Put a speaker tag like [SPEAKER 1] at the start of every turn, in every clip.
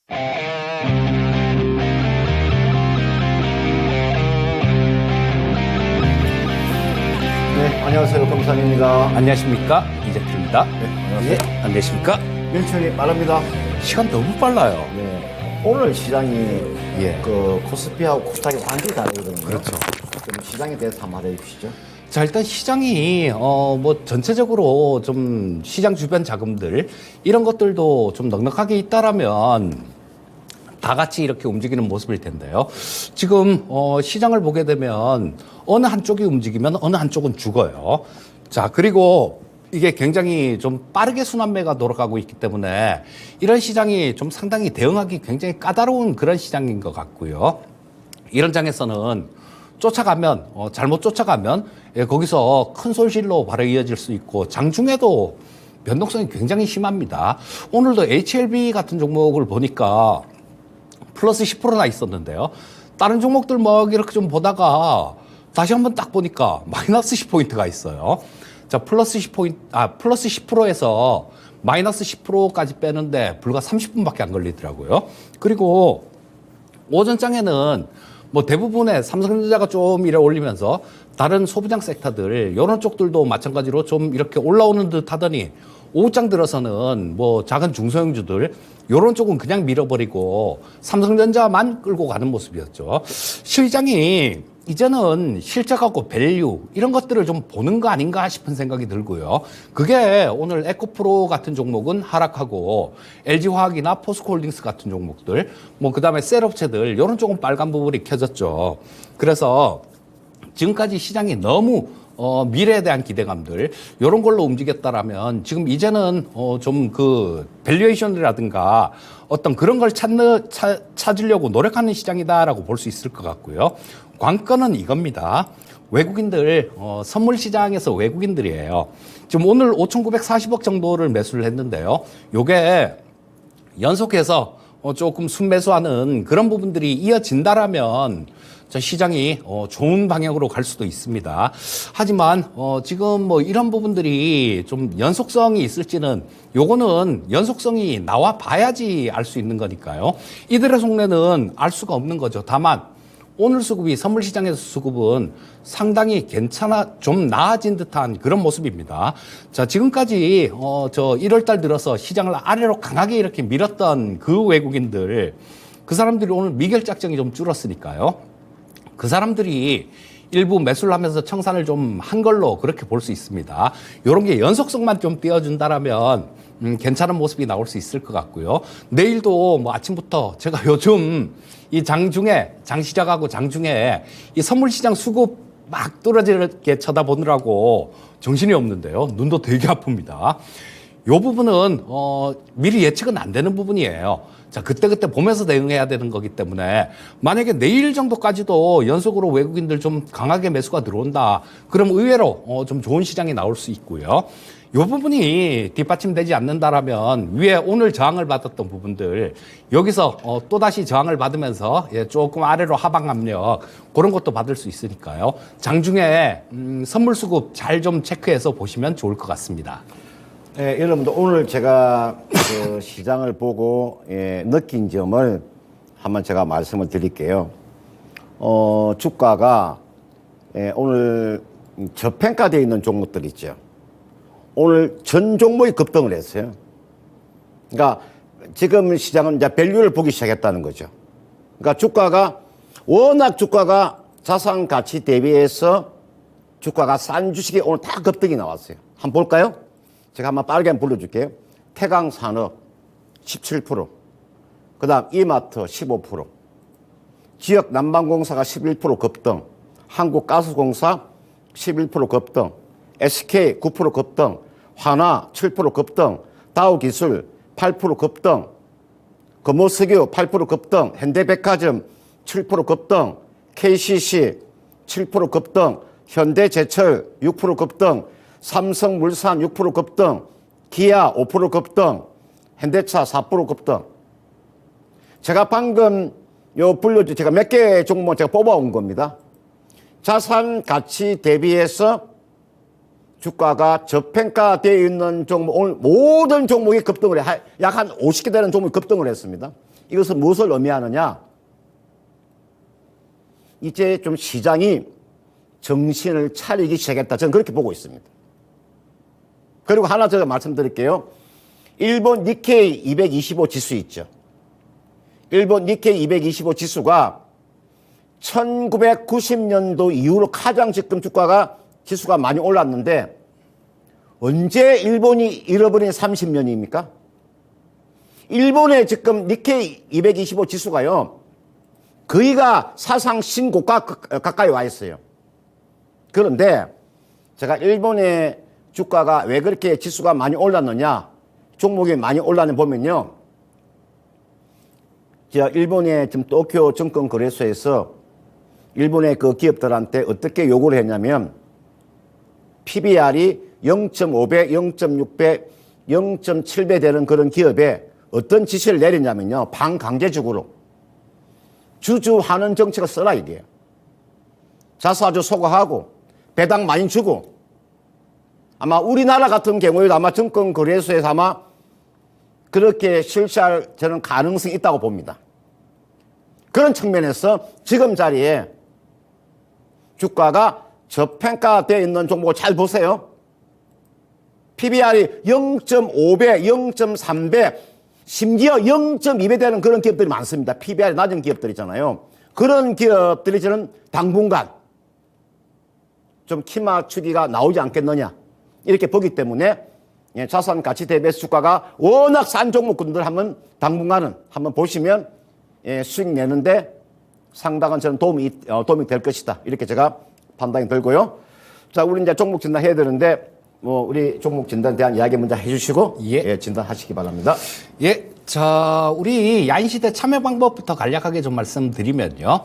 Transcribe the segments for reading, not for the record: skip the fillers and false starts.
[SPEAKER 1] 네, 안녕하세요. 검사입니다.
[SPEAKER 2] 안녕하십니까, 이재필입니다.
[SPEAKER 1] 네, 안녕하세요.
[SPEAKER 2] 안녕하십니까.
[SPEAKER 1] 일천이 빠릅니다.
[SPEAKER 2] 시간 너무 빨라요.
[SPEAKER 1] 네, 오늘 시장이
[SPEAKER 2] 예.
[SPEAKER 1] 그 코스피하고 코스닥이 완전히 다르거든요.
[SPEAKER 2] 그렇죠.
[SPEAKER 1] 그럼 시장에 대해서 한번 말해 주시죠.
[SPEAKER 2] 자, 일단 시장이 뭐 전체적으로 좀 시장 주변 자금들 이런 것들도 좀 넉넉하게 있다라면 다 같이 이렇게 움직이는 모습일 텐데요. 지금 시장을 보게 되면 어느 한쪽이 움직이면 어느 한쪽은 죽어요. 자, 그리고 이게 굉장히 좀 빠르게 순환매가 돌아가고 있기 때문에 이런 시장이 좀 상당히 대응하기 굉장히 까다로운 그런 시장인 것 같고요. 이런 장에서는 쫓아가면 잘못 쫓아가면 거기서 큰 손실로 바로 이어질 수 있고 장중에도 변동성이 굉장히 심합니다. 오늘도 HLB 같은 종목을 보니까 플러스 10%나 있었는데요. 다른 종목들 뭐 이렇게 좀 보다가 다시 한번 딱 보니까 마이너스 10포인트가 있어요. 자, 플러스 10%에서 마이너스 10%까지 빼는데 불과 30분밖에 안 걸리더라고요. 그리고 오전장에는 뭐 대부분의 삼성전자가 좀 이래 올리면서 다른 소부장 섹터들 이런 쪽들도 마찬가지로 좀 이렇게 올라오는 듯 하더니 오후장 들어서는 뭐 작은 중소형주들 요런 쪽은 그냥 밀어버리고 삼성전자만 끌고 가는 모습이었죠. 시장이 이제는 실적하고 밸류 이런 것들을 좀 보는 거 아닌가 싶은 생각이 들고요. 그게 오늘 에코프로 같은 종목은 하락하고 LG화학이나 포스코홀딩스 같은 종목들 뭐 그다음에 셀업체들 이런 쪽은 빨간 부분이 켜졌죠. 그래서 지금까지 시장이 너무 미래에 대한 기대감들 이런 걸로 움직였다라면 지금 이제는 좀 그 밸류에이션이라든가 어떤 그런 걸 찾으려고 노력하는 시장이다라고 볼 수 있을 것 같고요. 관건은 이겁니다. 외국인들 선물 시장에서 외국인들이에요. 지금 오늘 5,940억 정도를 매수를 했는데요. 요게 연속해서 조금 순매수하는 그런 부분들이 이어진다라면 시장이 좋은 방향으로 갈 수도 있습니다. 하지만 지금 뭐 이런 부분들이 좀 연속성이 있을지는 요거는 연속성이 나와 봐야지 알 수 있는 거니까요. 이들의 속내는 알 수가 없는 거죠. 다만 오늘 수급이 선물시장에서 수급은 상당히 좀 나아진 듯한 그런 모습입니다. 자, 지금까지 저 1월달 들어서 시장을 아래로 강하게 이렇게 밀었던 그 외국인들 그 사람들이 오늘 미결작정이 좀 줄었으니까요. 그 사람들이 일부 매수를 하면서 청산을 좀 한 걸로 그렇게 볼 수 있습니다. 이런 게 연속성만 좀 띄워준다라면 괜찮은 모습이 나올 수 있을 것 같고요. 내일도 뭐 아침부터 제가 요즘 이 장 시작하고 장중에 이 선물시장 수급 막 떨어지게 쳐다보느라고 정신이 없는데요. 눈도 되게 아픕니다. 요 부분은 미리 예측은 안 되는 부분이에요. 자, 그때그때 보면서 대응해야 되는 거기 때문에 만약에 내일 정도까지도 연속으로 외국인들 좀 강하게 매수가 들어온다. 그럼 의외로 좀 좋은 시장이 나올 수 있고요. 요 부분이 뒷받침되지 않는다라면 위에 오늘 저항을 받았던 부분들 여기서 또다시 저항을 받으면서 조금 아래로 하방 압력 그런 것도 받을 수 있으니까요. 장중에 선물 수급 잘 좀 체크해서 보시면 좋을 것 같습니다.
[SPEAKER 1] 네, 여러분들 오늘 제가 그 시장을 보고 느낀 점을 한번 제가 말씀을 드릴게요. 주가가 오늘 저평가되어 있는 종목들 있죠. 오늘 전 종목이 급등을 했어요. 그러니까 지금 시장은 이제 밸류를 보기 시작했다는 거죠. 그러니까 워낙 주가가 자산 가치 대비해서 주가가 싼 주식이 오늘 다 급등이 나왔어요. 한번 볼까요? 제가 한번 빠르게 한번 불러줄게요. 태강산업 17%, 그 다음 이마트 15%, 지역 난방공사가 11% 급등, 한국가스공사 11% 급등, SK 9% 급등, 화나 7% 급등, 다우기술 8% 급등, 금호석유 8% 급등, 현대백화점 7% 급등, KCC 7% 급등, 현대제철 6% 급등, 삼성물산 6% 급등, 기아 5% 급등, 현대차 4% 급등. 제가 방금 제가 몇 개 종목 제가 뽑아온 겁니다. 자산 가치 대비해서 주가가 저평가되어 있는 종목, 오늘 모든 종목이 급등을 약 한 50개 되는 종목이 급등을 했습니다. 이것은 무엇을 의미하느냐? 이제 좀 시장이 정신을 차리기 시작했다. 저는 그렇게 보고 있습니다. 그리고 하나 제가 말씀드릴게요. 일본 니케이 225 지수 있죠. 일본 니케이 225 지수가 1990년도 이후로 가장 지금 주가가 지수가 많이 올랐는데 언제 일본이 잃어버린 30년입니까? 일본의 지금 니케이 225 지수가요. 거의가 사상 신고가 가까이 와 있어요. 그런데 제가 일본의 주가가 왜 그렇게 지수가 많이 올랐느냐, 종목이 많이 올랐느냐 보면요. 제가 일본의 지금 도쿄 증권거래소에서 일본의 그 기업들한테 어떻게 요구를 했냐면 PBR이 0.5배, 0.6배, 0.7배 되는 그런 기업에 어떤 지시를 내리냐면요. 반강제적으로 주주환원 정책을 써라 이게요. 자사주 소거하고 배당 많이 주고 아마 우리나라 같은 경우에도 아마 증권거래소에서 아마 그렇게 실시할 저는 가능성이 있다고 봅니다. 그런 측면에서 지금 자리에 주가가 저평가되어 있는 종목을 잘 보세요. PBR이 0.5배, 0.3배, 심지어 0.2배 되는 그런 기업들이 많습니다. PBR이 낮은 기업들이잖아요. 그런 기업들이 저는 당분간 좀 키 맞추기가 나오지 않겠느냐 이렇게 보기 때문에 자산 가치 대비해서 주가가 워낙 싼 종목군들 한번 당분간은 한번 보시면 수익 내는데 상당한 저는 도움이 될 것이다. 이렇게 제가 판단이 들고요. 자, 우리 이제 종목 진단 해야 되는데 우리 종목 진단에 대한 이야기 먼저 해주시고 진단하시기 바랍니다.
[SPEAKER 2] 예, 자, 우리 야인시대 참여 방법부터 간략하게 좀 말씀드리면요.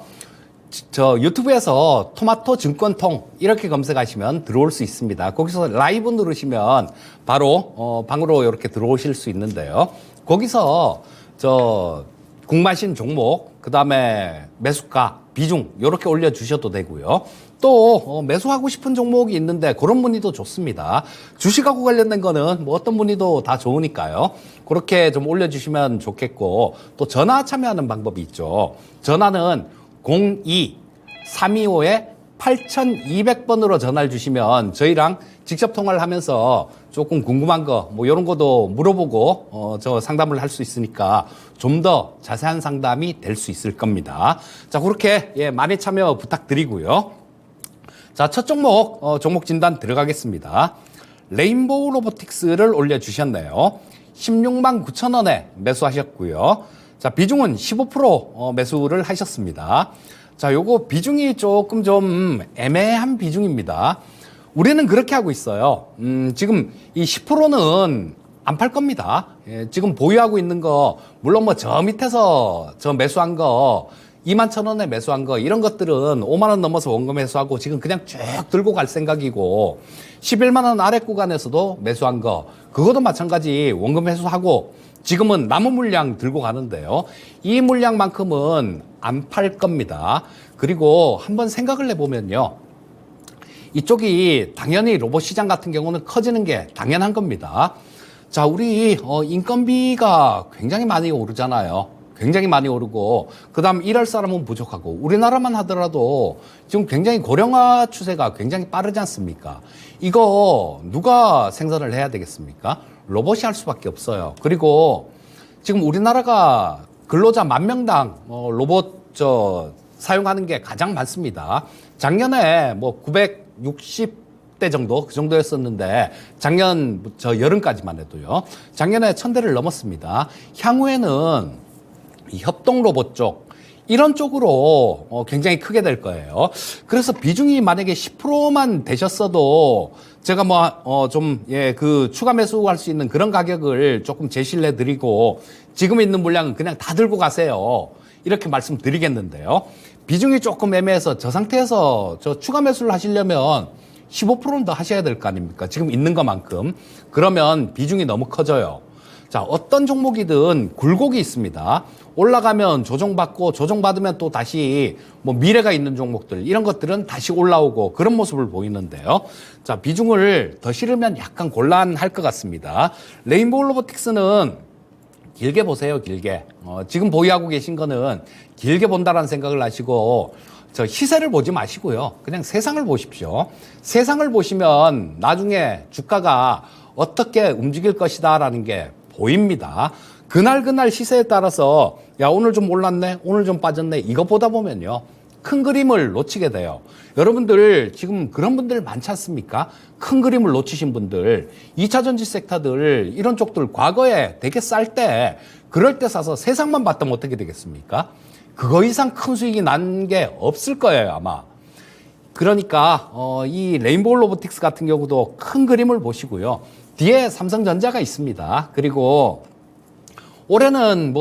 [SPEAKER 2] 저 유튜브에서 토마토 증권통 이렇게 검색하시면 들어올 수 있습니다. 거기서 라이브 누르시면 바로 방으로 이렇게 들어오실 수 있는데요. 거기서 저 궁금하신 종목, 그 다음에 매수가, 비중 이렇게 올려주셔도 되고요. 또 매수하고 싶은 종목이 있는데 그런 문의도 좋습니다. 주식하고 관련된 거는 뭐 어떤 문의도 다 좋으니까요. 그렇게 좀 올려주시면 좋겠고 또 전화 참여하는 방법이 있죠. 전화는 02-325-8200번으로 전화를 주시면 저희랑 직접 통화를 하면서 조금 궁금한 거 뭐 이런 것도 물어보고 저 상담을 할 수 있으니까 좀 더 자세한 상담이 될 수 있을 겁니다. 자, 그렇게 많이 참여 부탁드리고요. 자, 첫 종목 종목 진단 들어가겠습니다. 레인보우 로보틱스를 올려주셨네요. 16만 9천 원에 매수하셨고요. 자, 비중은 15% 매수를 하셨습니다. 자, 요거 비중이 조금 좀 애매한 비중입니다. 우리는 그렇게 하고 있어요. 지금 이 10%는 안 팔 겁니다. 지금 보유하고 있는 거, 물론 뭐 저 밑에서 저 매수한 거, 21,000원에 매수한 거, 이런 것들은 5만 원 넘어서 원금 매수하고 지금 그냥 쭉 들고 갈 생각이고, 11만 원 아래 구간에서도 매수한 거, 그것도 마찬가지 원금 매수하고, 지금은 남은 물량 들고 가는데요. 이 물량만큼은 안 팔 겁니다. 그리고 한번 생각을 해보면요. 이쪽이 당연히 로봇 시장 같은 경우는 커지는 게 당연한 겁니다. 자, 우리 인건비가 굉장히 많이 오르잖아요. 굉장히 많이 오르고 그 다음 일할 사람은 부족하고 우리나라만 하더라도 지금 굉장히 고령화 추세가 굉장히 빠르지 않습니까? 이거 누가 생산을 해야 되겠습니까? 로봇이 할 수밖에 없어요. 그리고 지금 우리나라가 근로자 10,000명당 로봇 사용하는 게 가장 많습니다. 작년에 뭐 960대 정도 그 정도였었는데 작년 여름까지만 해도요. 작년에 1,000대를 넘었습니다. 향후에는 이 협동 로봇 쪽 이런 쪽으로 굉장히 크게 될 거예요. 그래서 비중이 만약에 10%만 되셨어도 제가 그 추가 매수할 수 있는 그런 가격을 조금 제시를 해드리고 지금 있는 물량은 그냥 다 들고 가세요. 이렇게 말씀드리겠는데요. 비중이 조금 애매해서 저 상태에서 저 추가 매수를 하시려면 15%는 더 하셔야 될 거 아닙니까? 지금 있는 것만큼. 그러면 비중이 너무 커져요. 자, 어떤 종목이든 굴곡이 있습니다. 올라가면 조정받고 조정받으면 또 다시 뭐 미래가 있는 종목들 이런 것들은 다시 올라오고 그런 모습을 보이는데요. 자, 비중을 더 실으면 약간 곤란할 것 같습니다. 레인보우 로보틱스는 길게 보세요, 길게. 지금 보유하고 계신 거는 길게 본다라는 생각을 하시고 저 시세를 보지 마시고요. 그냥 세상을 보십시오. 세상을 보시면 나중에 주가가 어떻게 움직일 것이다라는 게 보입니다. 그날 시세에 따라서 야 오늘 좀 올랐네, 오늘 좀 빠졌네 이거 보다 보면요. 큰 그림을 놓치게 돼요. 여러분들 지금 그런 분들 많지 않습니까? 큰 그림을 놓치신 분들, 2차 전지 섹터들 이런 쪽들 과거에 되게 쌀 때 그럴 때 사서 세상만 봤다면 어떻게 되겠습니까? 그거 이상 큰 수익이 난 게 없을 거예요 아마. 그러니까 이 레인보우 로보틱스 같은 경우도 큰 그림을 보시고요. 뒤에 삼성전자가 있습니다. 그리고 올해는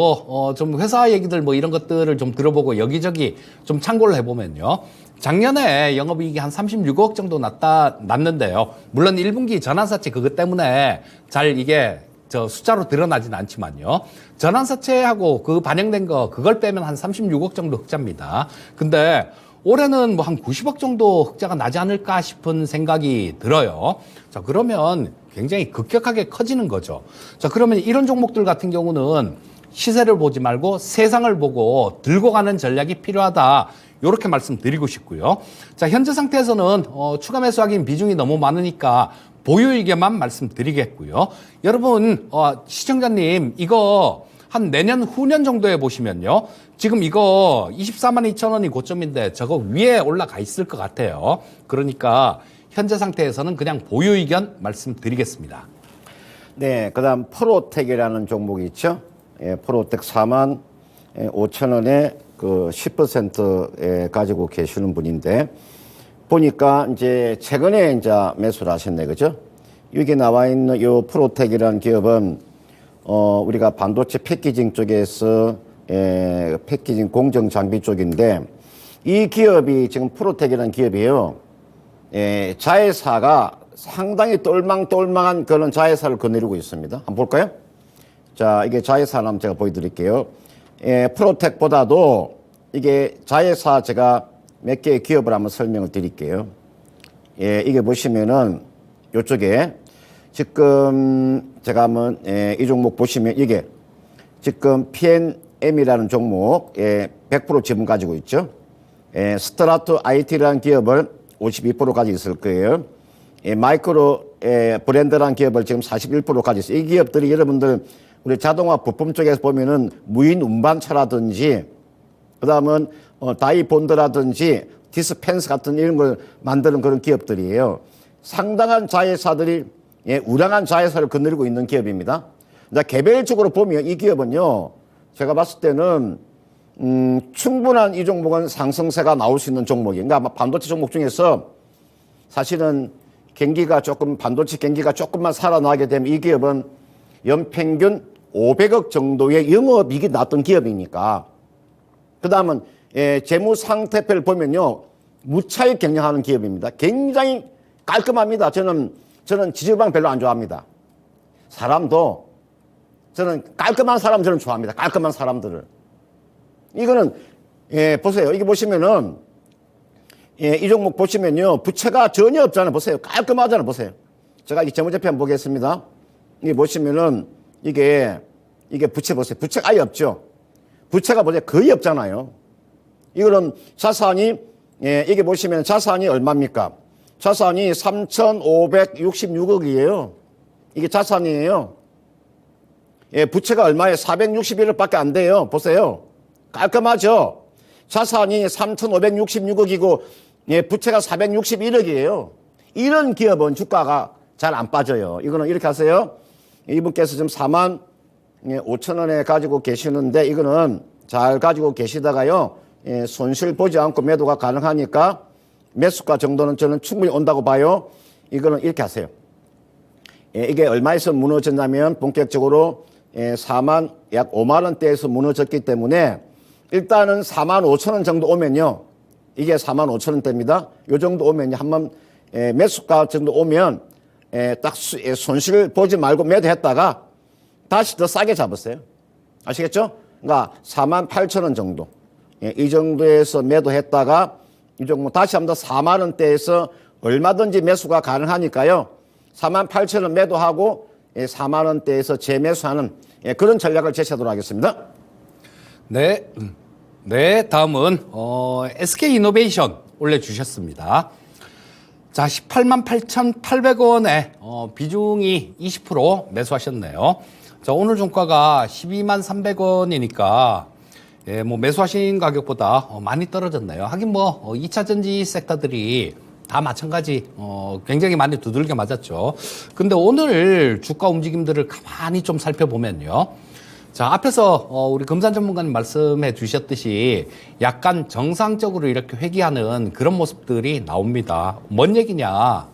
[SPEAKER 2] 좀 회사 얘기들 이런 것들을 좀 들어보고 여기저기 좀 참고를 해보면요. 작년에 영업이익이 한 36억 정도 났는데요. 물론 1분기 전환사채 그것 때문에 잘 이게 숫자로 드러나진 않지만요. 전환사채하고 그 반영된 거 그걸 빼면 한 36억 정도 흑자입니다. 근데 올해는 한 90억 정도 흑자가 나지 않을까 싶은 생각이 들어요. 자, 그러면 굉장히 급격하게 커지는 거죠. 자, 그러면 이런 종목들 같은 경우는 시세를 보지 말고 세상을 보고 들고 가는 전략이 필요하다. 이렇게 말씀드리고 싶고요. 자, 현재 상태에서는 추가 매수 확인 비중이 너무 많으니까 보유이게만 말씀드리겠고요. 여러분, 시청자님, 이거 한 내년 후년 정도에 보시면요. 지금 이거 24만 2천 원이 고점인데 저거 위에 올라가 있을 것 같아요. 그러니까 현재 상태에서는 그냥 보유 의견 말씀드리겠습니다.
[SPEAKER 1] 네, 그 다음 프로텍이라는 종목이 있죠. 예, 프로텍 4만 5천 원에 그 10%에 가지고 계시는 분인데, 보니까 이제 최근에 이제 매수를 하셨네, 그죠? 여기 나와 있는 요 프로텍이라는 기업은, 우리가 반도체 패키징 쪽에서, 패키징 공정 장비 쪽인데, 이 기업이 지금 프로텍이라는 기업이에요. 자회사가 상당히 똘망똘망한 그런 자회사를 거느리고 있습니다. 한번 볼까요? 자, 이게 자회사 한번 제가 보여드릴게요. 프로텍보다도 이게 자회사 제가 몇 개의 기업을 한번 설명을 드릴게요. 이게 보시면은 요쪽에 지금 제가 한번 이 종목 보시면 이게 지금 PNM이라는 종목 100% 지분 가지고 있죠. 스트라트 IT라는 기업을 52% 가지고 있을 거예요. 마이크로 브랜드라는 기업을 지금 41% 가지고 있어요. 이 기업들이 여러분들 우리 자동화 부품 쪽에서 보면은 무인 운반차라든지 그다음은 다이본드라든지 디스펜스 같은 이런 걸 만드는 그런 기업들이에요. 상당한 자회사들이 우량한 자회사를 거느리고 있는 기업입니다. 개별적으로 보면 이 기업은요, 제가 봤을 때는 충분한 이 종목은 상승세가 나올 수 있는 종목이에요. 그러니까 반도체 종목 중에서 사실은 반도체 경기가 조금만 살아나게 되면 이 기업은 연평균 500억 정도의 영업이익이 났던 기업이니까. 그 다음은 재무 상태표를 보면요, 무차익 경영하는 기업입니다. 굉장히 깔끔합니다. 저는 지지방 별로 안 좋아합니다. 사람도 저는 깔끔한 사람 저는 좋아합니다. 깔끔한 사람들을. 이거는 보세요. 이게 보시면은 이 종목 보시면요, 부채가 전혀 없잖아요. 보세요. 깔끔하잖아요. 보세요. 제가 이 재무제표 한번 보겠습니다. 이게 보시면은 이게 부채 보세요. 부채가 아예 없죠. 부채가 보세요. 거의 없잖아요. 이거는 자산이 이게 보시면 자산이 얼마입니까? 자산이 3,566억이에요. 이게 자산이에요. 부채가 얼마예요? 461억밖에 안 돼요. 보세요. 깔끔하죠? 자산이 3,566억이고 부채가 461억이에요. 이런 기업은 주가가 잘 안 빠져요. 이거는 이렇게 하세요. 이분께서 지금 4만 5천 원에 가지고 계시는데 이거는 잘 가지고 계시다가요, 손실 보지 않고 매도가 가능하니까 매수가 정도는 저는 충분히 온다고 봐요. 이거는 이렇게 하세요. 이게 얼마에서 무너졌냐면 본격적으로 4만 약 5만 원대에서 무너졌기 때문에 일단은 4만 5천 원 정도 오면요, 이게 4만 5천 원대입니다. 요 정도 오면 한번 매수가 정도 오면 딱 손실 보지 말고 매도했다가 다시 더 싸게 잡았어요. 아시겠죠? 그러니까 48,000원 정도. 예, 이 정도에서 매도했다가 이 정도 다시 한번 더 4만 원대에서 얼마든지 매수가 가능하니까요. 48,000원 매도하고 4만 원대에서 재매수하는 그런 전략을 제시하도록 하겠습니다.
[SPEAKER 2] 네. 네, 다음은 SK이노베이션 올려주셨습니다. 자, 188,800원에 비중이 20% 매수하셨네요. 자, 오늘 종가가 123,300원이니까 예, 뭐 매수하신 가격보다 많이 떨어졌네요. 하긴 뭐 2차 전지 섹터들이 다 마찬가지 굉장히 많이 두들겨 맞았죠. 근데 오늘 주가 움직임들을 가만히 좀 살펴보면요. 자, 앞에서 우리 금산 전문가님 말씀해 주셨듯이 약간 정상적으로 이렇게 회귀하는 그런 모습들이 나옵니다. 뭔 얘기냐?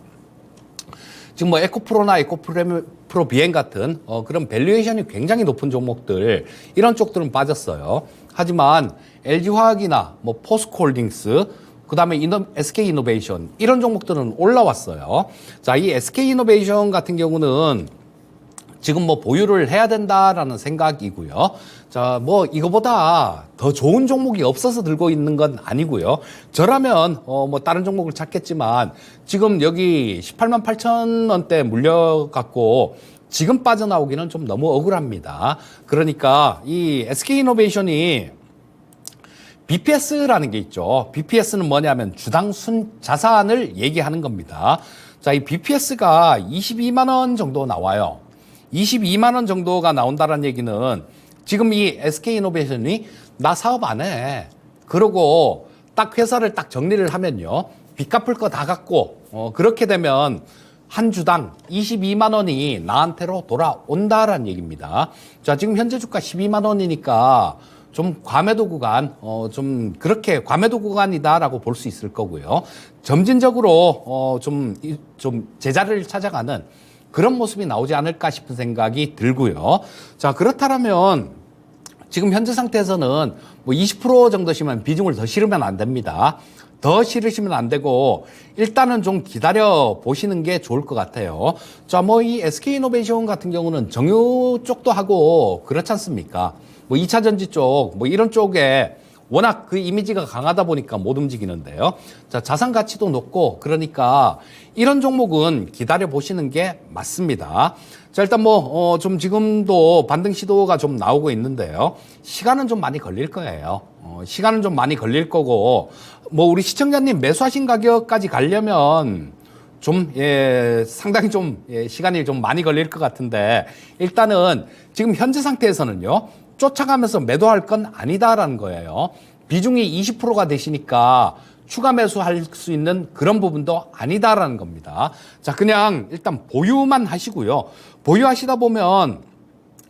[SPEAKER 2] 지금 뭐 에코프로나 에코프로 비행 같은 그런 밸류에이션이 굉장히 높은 종목들 이런 쪽들은 빠졌어요. 하지만 LG화학이나 뭐 포스코홀딩스 그다음에 SK이노베이션 이런 종목들은 올라왔어요. 자, 이 SK이노베이션 같은 경우는 지금 뭐 보유를 해야 된다라는 생각이고요. 자, 뭐 이거보다 더 좋은 종목이 없어서 들고 있는 건 아니고요. 저라면 뭐 다른 종목을 찾겠지만 지금 여기 188,000원대 물려갖고 지금 빠져나오기는 좀 너무 억울합니다. 그러니까 이 SK이노베이션이 BPS라는 게 있죠. BPS는 뭐냐면 주당 자산을 얘기하는 겁니다. 자, 이 BPS가 22만 원 정도 나와요. 22만 원 정도가 나온다는 얘기는 지금 이 SK이노베이션이 나 사업 안 해. 그러고 딱 회사를 딱 정리를 하면요. 빚 갚을 거 다 갚고 그렇게 되면 한 주당 22만 원이 나한테로 돌아온다라는 얘기입니다. 자, 지금 현재 주가 12만 원이니까 좀 과매도 구간, 좀 그렇게 과매도 구간이다라고 볼 수 있을 거고요. 점진적으로 좀 제자리를 찾아가는 그런 모습이 나오지 않을까 싶은 생각이 들고요. 자, 그렇다면 지금 현재 상태에서는 뭐 20% 정도시면 비중을 더 실으면 안 됩니다. 더 실으시면 안 되고 일단은 좀 기다려 보시는 게 좋을 것 같아요. 자, 뭐 이 SK이노베이션 같은 경우는 정유 쪽도 하고 그렇지 않습니까? 뭐 2차 전지 쪽, 뭐 이런 쪽에 워낙 그 이미지가 강하다 보니까 못 움직이는데요. 자, 자산 가치도 높고 그러니까 이런 종목은 기다려 보시는 게 맞습니다. 자, 일단 뭐 좀 지금도 반등 시도가 좀 나오고 있는데요. 시간은 좀 많이 걸릴 거예요. 시간은 좀 많이 걸릴 거고 뭐 우리 시청자님 매수하신 가격까지 가려면 좀 상당히 좀 시간이 좀 많이 걸릴 것 같은데 일단은 지금 현재 상태에서는요. 쫓아가면서 매도할 건 아니다라는 거예요. 비중이 20%가 되시니까 추가 매수할 수 있는 그런 부분도 아니다라는 겁니다. 자, 그냥 일단 보유만 하시고요. 보유하시다 보면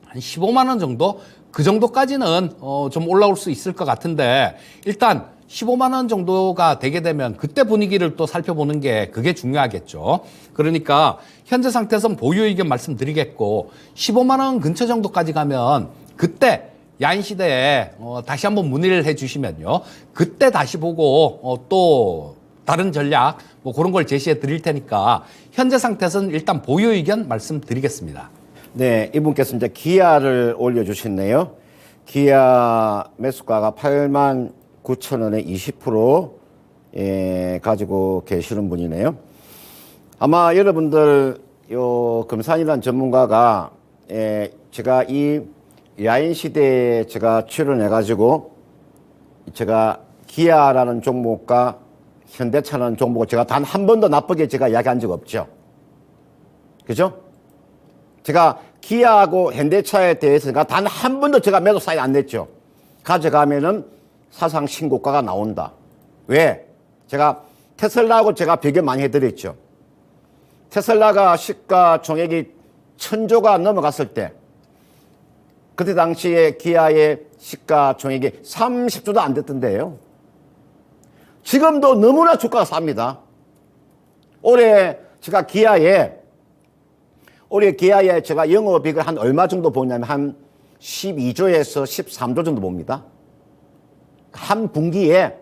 [SPEAKER 2] 한 15만 원 정도? 그 정도까지는 좀 올라올 수 있을 것 같은데 일단 15만 원 정도가 되게 되면 그때 분위기를 또 살펴보는 게 그게 중요하겠죠. 그러니까 현재 상태에서는 보유 의견 말씀드리겠고 15만 원 근처 정도까지 가면 그때 야인 시대에 다시 한번 문의를 해주시면요. 그때 다시 보고 또 다른 전략 뭐 그런 걸 제시해 드릴 테니까 현재 상태에서는 일단 보유 의견 말씀드리겠습니다.
[SPEAKER 1] 네, 이분께서 이제 기아를 올려주셨네요. 기아 매수가가 89,000원에 20% 가지고 계시는 분이네요. 아마 여러분들 요 금산이라는 전문가가 제가 이 야인 시대에 제가 출연해가지고 제가 기아라는 종목과 현대차라는 종목을 제가 단 한 번도 나쁘게 제가 이야기한 적 없죠. 그죠? 제가 기아하고 현대차에 대해서 단 한 번도 제가 매도 사인 안 냈죠. 가져가면은 사상 신고가가 나온다. 왜? 제가 테슬라하고 제가 비교 많이 해드렸죠. 테슬라가 시가 총액이 1,000조가 넘어갔을 때 그때 당시에 기아의 시가 총액이 30조도 안 됐던데요. 지금도 너무나 주가가 쌉니다. 올해 기아에 제가 영업이익을 한 얼마 정도 보냐면 한 12조에서 13조 정도 봅니다. 한 분기에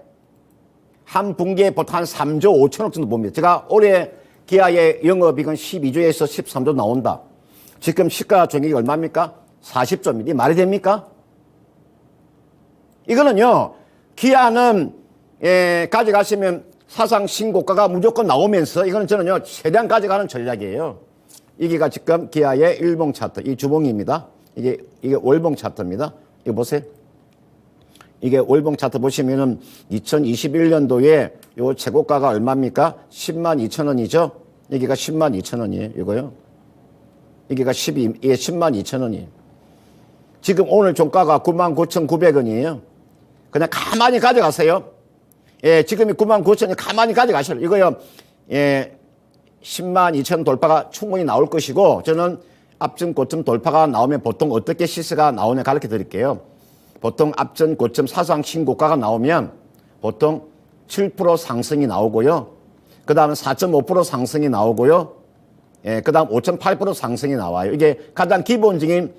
[SPEAKER 1] 보통 한 3조 5천억 정도 봅니다. 제가 올해 기아의 영업이익은 12조에서 13조 나온다. 지금 시가 총액이 얼마입니까? 40조입니다. 이 말이 됩니까? 이거는요, 기아는, 가져가시면 사상 신고가가 무조건 나오면서 이거는 저는요, 최대한 가져가는 전략이에요. 이게가 지금 기아의 일봉 차트, 이 주봉입니다. 이게 월봉 차트입니다. 이거 보세요. 이게 월봉 차트 보시면은 2021년도에 요 최고가가 얼마입니까? 10만 2천 원이죠? 여기가 10만 2천 원이에요. 이거요. 여기가 10만 2천 원이에요. 지금 오늘 종가가 99,900원이에요. 그냥 가만히 가져가세요. 예, 지금이 99,000원이 가만히 가져가셔요. 이거요. 예, 10만 2천 돌파가 충분히 나올 것이고, 저는 앞전 고점 돌파가 나오면 보통 어떻게 시세가 나오냐 가르쳐 드릴게요. 보통 앞전 고점 사상 신고가가 나오면 보통 7% 상승이 나오고요. 그 다음에 4.5% 상승이 나오고요. 예, 그 다음 5.8% 상승이 나와요. 이게 가장 기본적인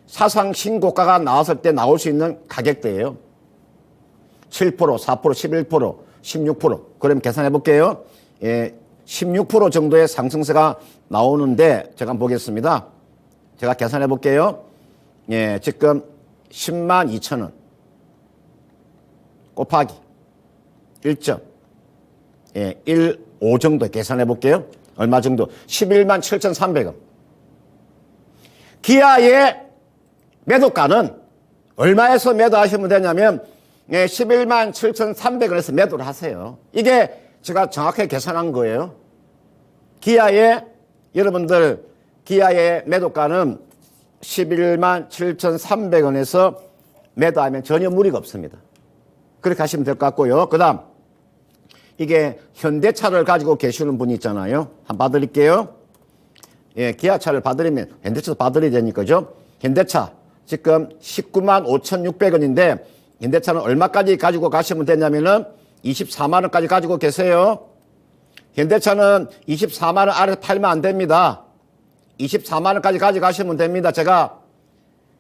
[SPEAKER 1] 사상 신고가가 나왔을 때 나올 수 있는 가격대예요. 7%, 4%, 11%, 16%. 그럼 계산해 볼게요. 예, 16% 정도의 상승세가 나오는데 제가 한번 보겠습니다. 제가 계산해 볼게요. 예, 지금 10만 2천 원 곱하기 1점. 예, 15 정도 계산해 볼게요. 얼마 정도? 11만 7,300원. 기아의 매도가는 얼마에서 매도하시면 되냐면, 예, 11만 7,300원에서 매도를 하세요. 이게 제가 정확하게 계산한 거예요. 기아의, 여러분들, 기아의 매도가는 11만 7,300원에서 매도하면 전혀 무리가 없습니다. 그렇게 하시면 될 것 같고요. 그 다음, 이게 현대차를 가지고 계시는 분이 있잖아요. 한번 봐드릴게요. 예, 기아차를 봐드리면 현대차도 봐드려야 되니까죠. 현대차, 지금 19만 5,600원인데, 현대차는 얼마까지 가지고 가시면 되냐면은 24만 원까지 가지고 계세요. 현대차는 24만 원 아래서 팔면 안 됩니다. 24만 원까지 가져가시면 됩니다. 제가,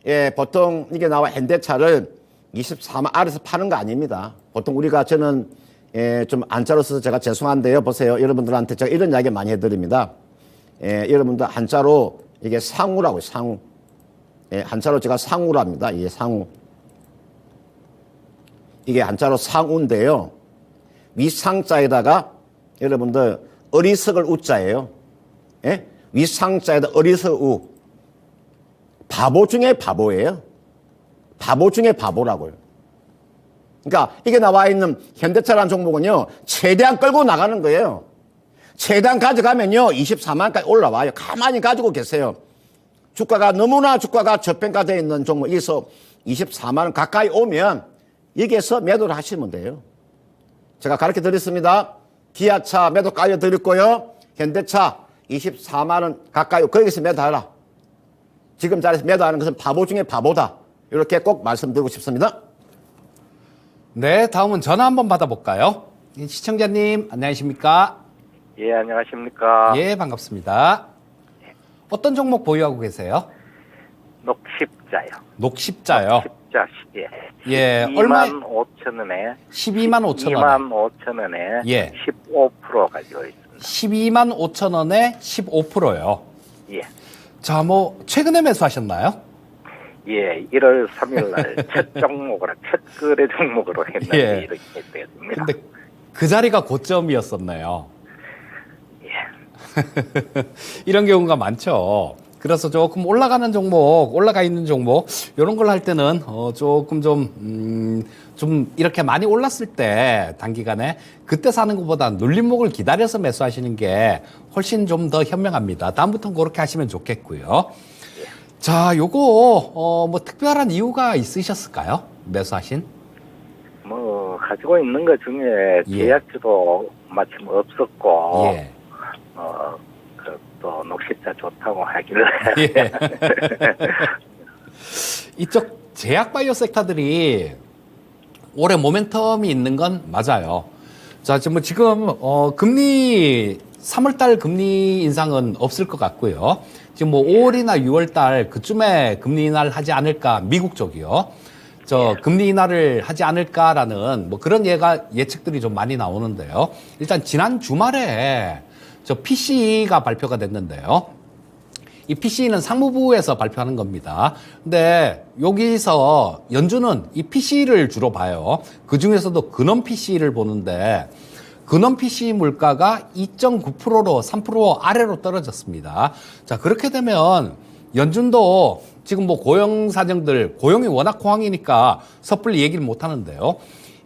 [SPEAKER 1] 예, 보통 이게 나와 현대차를 24만 아래서 파는 거 아닙니다. 보통 우리가 저는, 예, 좀 한자로 써서 제가 죄송한데요. 보세요. 여러분들한테 제가 이런 이야기 많이 해드립니다. 예, 여러분들 한자로 이게 상우라고요. 상우. 예, 한자로 제가 상우로 합니다. 이게 상우. 이게 한자로 상우인데요. 위상자에다가 여러분들 어리석을 우자예요. 예? 위상자에다 어리석 우. 바보 중에 바보예요. 바보 중에 바보라고요. 그러니까 이게 나와 있는 현대차라는 종목은요, 최대한 끌고 나가는 거예요. 최대한 가져가면요, 24만원까지 올라와요. 가만히 가지고 계세요. 주가가 저평가되어 있는 종목, 여기서 24만원 가까이 오면 여기에서 매도를 하시면 돼요. 제가 가르쳐 드렸습니다. 기아차 매도 알려드렸고요. 현대차 24만원 가까이, 거기서 매도하라. 지금 자리에서 매도하는 것은 바보 중에 바보다. 이렇게 꼭 말씀드리고 싶습니다.
[SPEAKER 2] 네, 다음은 전화 한번 받아볼까요? 시청자님, 안녕하십니까?
[SPEAKER 3] 예, 안녕하십니까.
[SPEAKER 2] 예, 반갑습니다. 어떤 종목 보유하고 계세요?
[SPEAKER 3] 녹십자요.
[SPEAKER 2] 녹십자요.
[SPEAKER 3] 녹십자, 예.
[SPEAKER 2] 예,
[SPEAKER 3] 12만
[SPEAKER 2] 얼마에?
[SPEAKER 3] 5천 원에.
[SPEAKER 2] 12만 5천 원에.
[SPEAKER 3] 2만 5천 원에.
[SPEAKER 2] 예.
[SPEAKER 3] 15% 가지고 있습니다.
[SPEAKER 2] 12만 5천 원에 15%요.
[SPEAKER 3] 예.
[SPEAKER 2] 자, 뭐, 최근에 매수하셨나요?
[SPEAKER 3] 예, 1월 3일 날 첫 종목으로, 첫 거래 종목으로 했는데
[SPEAKER 2] 예.
[SPEAKER 3] 이렇게 됐습니다.
[SPEAKER 2] 근데 그 자리가 고점이었었네요.
[SPEAKER 3] 예.
[SPEAKER 2] 이런 경우가 많죠. 그래서 조금 올라가는 종목, 올라가 있는 종목, 이런 걸 할 때는, 조금 좀 이렇게 많이 올랐을 때, 단기간에, 그때 사는 것보다 눌림목을 기다려서 매수하시는 게 훨씬 좀 더 현명합니다. 다음부터는 그렇게 하시면 좋겠고요. 자, 요거, 뭐 특별한 이유가 있으셨을까요? 매수하신?
[SPEAKER 3] 뭐, 가지고 있는 것 중에
[SPEAKER 2] 예.
[SPEAKER 3] 제약주도 마침 없었고,
[SPEAKER 2] 예.
[SPEAKER 3] 또 녹십자 좋다고 하길래.
[SPEAKER 2] 예. 이쪽 제약바이오 섹터들이 올해 모멘텀이 있는 건 맞아요. 자, 지금 금리 3월달 금리 인상은 없을 것 같고요. 지금 뭐 5월이나 6월달 그쯤에 금리 인하를 하지 않을까, 미국 쪽이요. 금리 인하를 하지 않을까라는 뭐 그런 예측들이 좀 많이 나오는데요. 일단 지난 주말에 PC가 발표가 됐는데요. 이 PC는 상무부에서 발표하는 겁니다. 근데 여기서 연준은 이 PC를 주로 봐요. 그 중에서도 근원 PC를 보는데 근원 PC 물가가 2.9%로 3% 아래로 떨어졌습니다. 자, 그렇게 되면 연준도 지금 뭐 고용 사정들, 고용이 워낙 호황이니까 섣불리 얘기를 못 하는데요.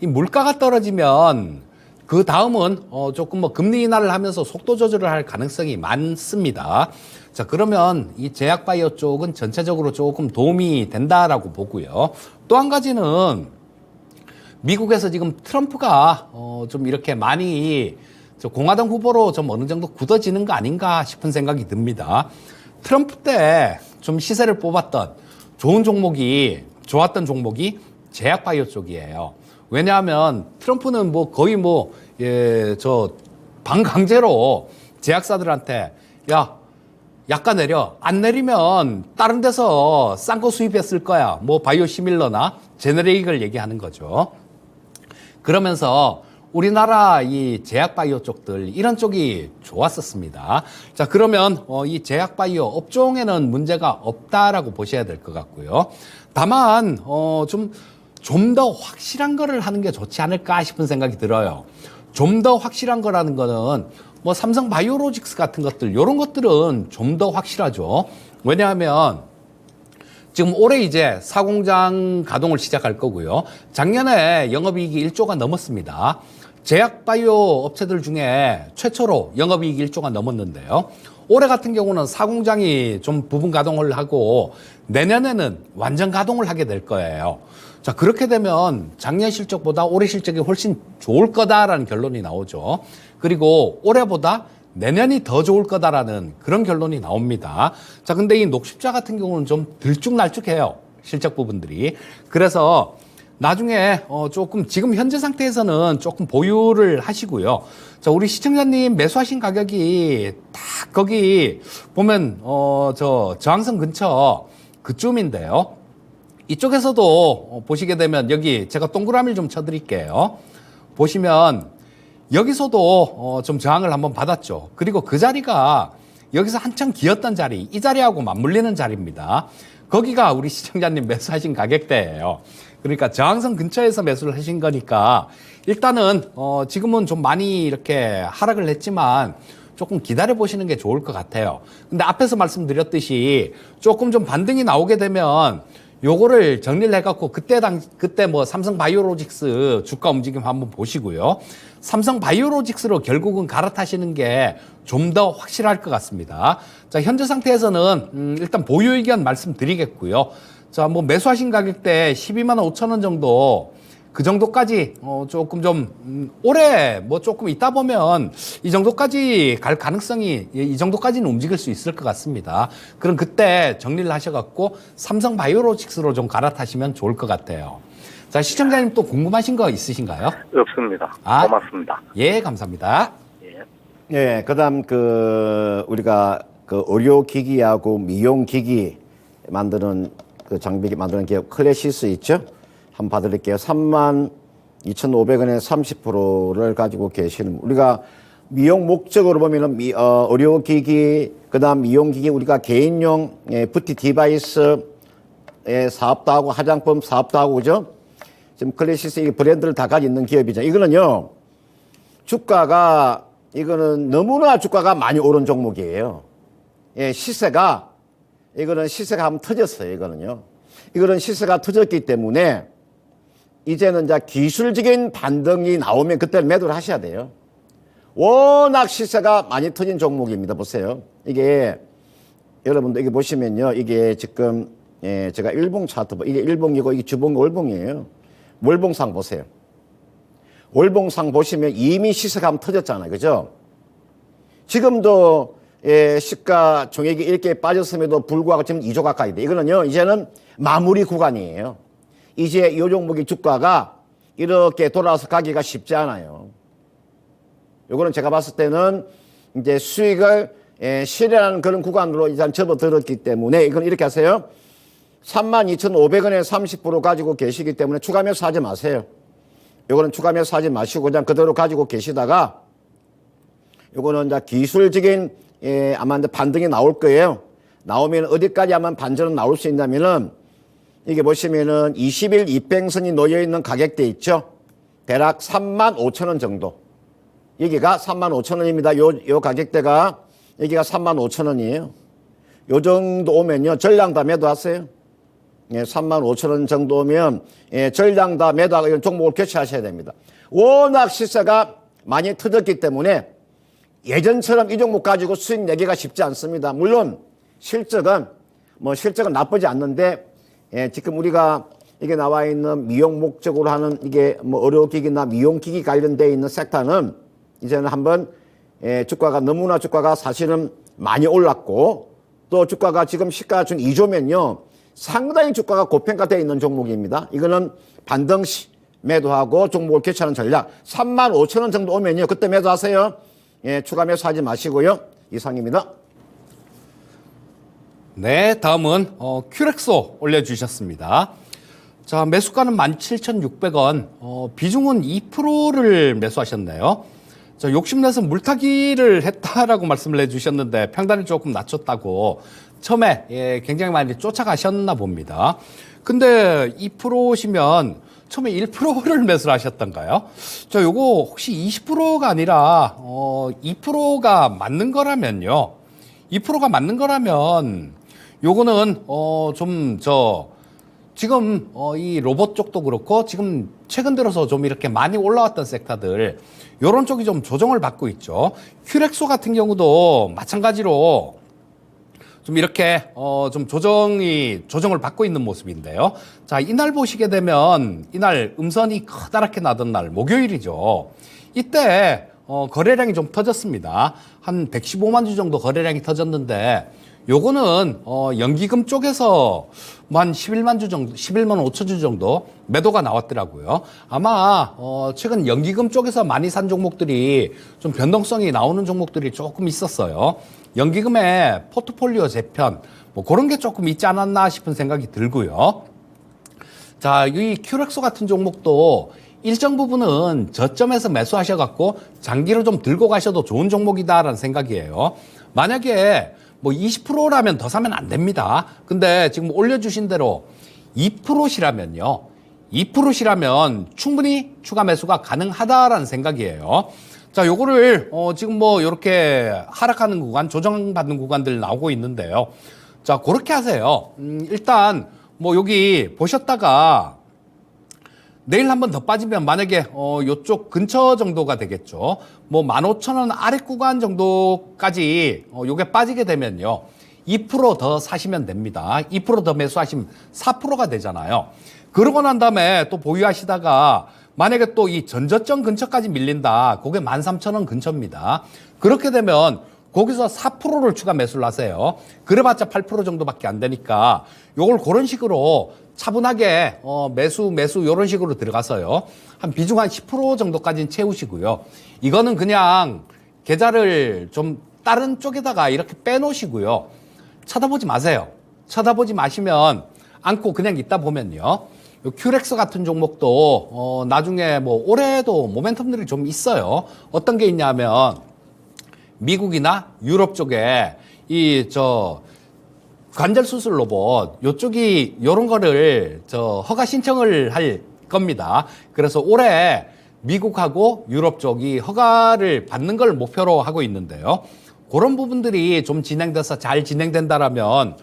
[SPEAKER 2] 이 물가가 떨어지면 그 다음은 조금 뭐 금리 인하를 하면서 속도 조절을 할 가능성이 많습니다. 자, 그러면 이 제약바이오 쪽은 전체적으로 조금 도움이 된다라고 보고요. 또 한 가지는 미국에서 지금 트럼프가 좀 이렇게 많이 공화당 후보로 좀 어느 정도 굳어지는 거 아닌가 싶은 생각이 듭니다. 트럼프 때 좀 시세를 뽑았던 좋았던 종목이 제약바이오 쪽이에요. 왜냐하면 트럼프는 뭐 거의 반강제로 제약사들한테 야, 약가 내려. 안 내리면 다른 데서 싼 거 수입했을 거야. 뭐 바이오 시밀러나 제네릭을 얘기하는 거죠. 그러면서 우리나라 이 제약바이오 쪽들 이런 쪽이 좋았었습니다. 자, 그러면 이 제약바이오 업종에는 문제가 없다라고 보셔야 될 것 같고요. 다만 좀 더 확실한 거를 하는 게 좋지 않을까 싶은 생각이 들어요. 좀 더 확실한 거라는 거는 뭐 삼성 바이오로직스 같은 것들 이런 것들은 좀 더 확실하죠. 왜냐하면 지금 올해 이제 사공장 가동을 시작할 거고요. 작년에 영업이익이 1조가 넘었습니다. 제약바이오 업체들 중에 최초로 영업이익이 1조가 넘었는데요. 올해 같은 경우는 사공장이 좀 부분 가동을 하고 내년에는 완전 가동을 하게 될 거예요. 자, 그렇게 되면 작년 실적보다 올해 실적이 훨씬 좋을 거다라는 결론이 나오죠. 그리고 올해보다 내년이 더 좋을 거다라는 그런 결론이 나옵니다. 자, 근데 이 녹십자 같은 경우는 좀 들쭉날쭉해요. 실적 부분들이. 그래서 나중에 조금 지금 현재 상태에서는 조금 보유를 하시고요. 자, 우리 시청자님 매수하신 가격이 딱 거기 보면 저항선 근처 그쯤인데요. 이쪽에서도 보시게 되면 여기 제가 동그라미를 좀 쳐드릴게요. 보시면 여기서도 좀 저항을 한번 받았죠. 그리고 그 자리가 여기서 한참 기었던 자리, 이 자리하고 맞물리는 자리입니다. 거기가 우리 시청자님 매수하신 가격대예요. 그러니까 저항선 근처에서 매수를 하신 거니까 일단은 지금은 좀 많이 이렇게 하락을 했지만 조금 기다려 보시는 게 좋을 것 같아요. 근데 앞에서 말씀드렸듯이 조금 좀 반등이 나오게 되면 요거를 정리를 해갖고 그때 뭐 삼성 바이오로직스 주가 움직임 한번 보시고요. 삼성 바이오로직스로 결국은 갈아타시는 게 좀 더 확실할 것 같습니다. 자, 현재 상태에서는 일단 보유 의견 말씀드리겠고요. 자, 뭐 매수하신 가격대 12만 5천 원 정도 그 정도까지 조금 좀 올해 뭐 조금 있다 보면 이 정도까지 갈 가능성이 이 정도까지는 움직일 수 있을 것 같습니다. 그럼 그때 정리를 하셔갖고 삼성 바이오로직스로 좀 갈아타시면 좋을 것 같아요. 자, 시청자님 또 궁금하신 거 있으신가요?
[SPEAKER 3] 없습니다. 고맙습니다.
[SPEAKER 2] 예, 감사합니다.
[SPEAKER 3] 예.
[SPEAKER 1] 예, 그다음 우리가 의료기기하고 미용기기 만드는 그 장비 만드는 기업 클래시스 있죠? 한번 봐드릴게요. 32,500원에 30%를 가지고 계시는, 우리가 미용 목적으로 보면은 의료기기, 그 다음 미용기기, 우리가 개인용 뷰티 디바이스의 사업도 하고 화장품 사업도 하고, 그죠? 지금 클래시스 이 브랜드를 다 가지고 있는 기업이죠. 이거는요, 이거는 너무나 주가가 많이 오른 종목이에요. 예, 이거는 시세가 한번 터졌어요, 이거는요. 이거는 시세가 터졌기 때문에 이제는 이제 기술적인 반등이 나오면 그때는 매도를 하셔야 돼요. 워낙 시세가 많이 터진 종목입니다. 보세요. 이게, 여러분들 이게 보시면요. 이게 지금, 제가 일봉 차트, 이게 일봉이고 이게 주봉 월봉이에요. 월봉상 보세요. 월봉상 보시면 이미 시세가 한번 터졌잖아요. 그죠? 지금도 시가 종액이 이렇게 빠졌음에도 불구하고 지금 2조 가까이 돼. 이거는요, 이제는 마무리 구간이에요. 이제 이 종목의 주가가 이렇게 돌아와서 가기가 쉽지 않아요. 요거는 제가 봤을 때는 이제 수익을 실현하는 그런 구간으로 일단 접어들었기 때문에 이건 이렇게 하세요. 32,500원에 30% 가지고 계시기 때문에 추가 매수하지 마세요. 요거는 추가 매수하지 마시고 그냥 그대로 가지고 계시다가 요거는 이제 기술적인 아마 이제 반등이 나올 거예요. 나오면 어디까지 하면 반전은 나올 수 있냐면은 이게 보시면은 20일 이평선이 놓여 있는 가격대 있죠. 대략 35,000원 정도. 여기가 35,000원입니다. 요 가격대가 여기가 35,000원이에요. 요 정도 오면요. 전량 다 매도하세요. 예, 35,000원 정도 오면 예, 전량 다 매도하고 이런 종목을 교체하셔야 됩니다. 워낙 시세가 많이 터졌기 때문에 예전처럼 이 종목 가지고 수익 내기가 쉽지 않습니다. 물론 실적은 나쁘지 않는데 예, 지금 우리가 이게 나와 있는 미용 목적으로 하는 이게 뭐 의료기기나 미용기기 관련되어 있는 섹터는 이제는 한번 예, 주가가 사실은 많이 올랐고 또 주가가 지금 시가 준 2조면요. 상당히 주가가 고평가되어 있는 종목입니다. 이거는 반등시 매도하고 종목을 교체하는 전략. 35,000원 정도 오면요. 그때 매도하세요. 예, 추가 매수하지 마시고요. 이상입니다.
[SPEAKER 2] 네, 다음은 큐렉소 올려주셨습니다. 자, 매수가는 17,600원, 비중은 2%를 매수하셨네요. 자, 욕심내서 물타기를 했다라고 말씀을 해주셨는데 평단을 조금 낮췄다고 처음에 예, 굉장히 많이 쫓아가셨나 봅니다. 근데 2%시면 처음에 1%를 매수를 하셨던가요? 자, 요거 혹시 20%가 아니라 2%가 맞는 거라면요. 2%가 맞는 거라면 요거는 지금 이 로봇 쪽도 그렇고 지금 최근 들어서 좀 이렇게 많이 올라왔던 섹터들 요런 쪽이 좀 조정을 받고 있죠. 큐렉소 같은 경우도 마찬가지로 좀 이렇게 좀 조정을 받고 있는 모습인데요. 자, 이날 보시게 되면 이날 음선이 커다랗게 나던 날 목요일이죠. 이때 거래량이 좀 터졌습니다. 한 115만 주 정도 거래량이 터졌는데 요거는 연기금 쪽에서 한 11만 주 정도, 11만 5천 주 정도 매도가 나왔더라고요. 아마 최근 연기금 쪽에서 많이 산 종목들이 좀 변동성이 나오는 종목들이 조금 있었어요. 연기금의 포트폴리오 재편 뭐 그런 게 조금 있지 않았나 싶은 생각이 들고요. 자, 이 큐렉소 같은 종목도 일정 부분은 저점에서 매수하셔갖고 장기로 좀 들고 가셔도 좋은 종목이다라는 생각이에요. 만약에 뭐 20%라면 더 사면 안 됩니다. 근데 지금 올려주신 대로 2%시라면요. 2%시라면 충분히 추가 매수가 가능하다라는 생각이에요. 자, 요거를 지금 뭐 이렇게 하락하는 구간, 조정받는 구간들 나오고 있는데요. 자, 그렇게 하세요. 일단 뭐 여기 보셨다가 내일 한 번 더 빠지면 만약에 요쪽 근처 정도가 되겠죠. 뭐 15,000원 아래 구간 정도까지 요게 빠지게 되면요. 2%더 사시면 됩니다. 2%더 매수하시면 4%가 되잖아요. 그러고 난 다음에 또 보유하시다가 만약에 또 이 전저점 근처까지 밀린다. 그게 13,000원 근처입니다. 그렇게 되면 거기서 4%를 추가 매수를 하세요. 그래봤자 8% 정도밖에 안 되니까 요걸 그런 식으로 차분하게 매수 이런 식으로 들어가서요. 한 비중 한 10% 정도까지는 채우시고요. 이거는 그냥 계좌를 좀 다른 쪽에다가 이렇게 빼놓으시고요. 쳐다보지 마세요. 쳐다보지 마시면 안고 그냥 있다 보면요. 요 큐렉스 같은 종목도 나중에 뭐 올해도 모멘텀들이 좀 있어요. 어떤 게 있냐면 미국이나 유럽 쪽에 관절 수술 로봇 요쪽이 요런 거를 허가 신청을 할 겁니다. 그래서 올해 미국하고 유럽 쪽이 허가를 받는 걸 목표로 하고 있는데요. 그런 부분들이 좀 진행돼서 잘 진행된다라면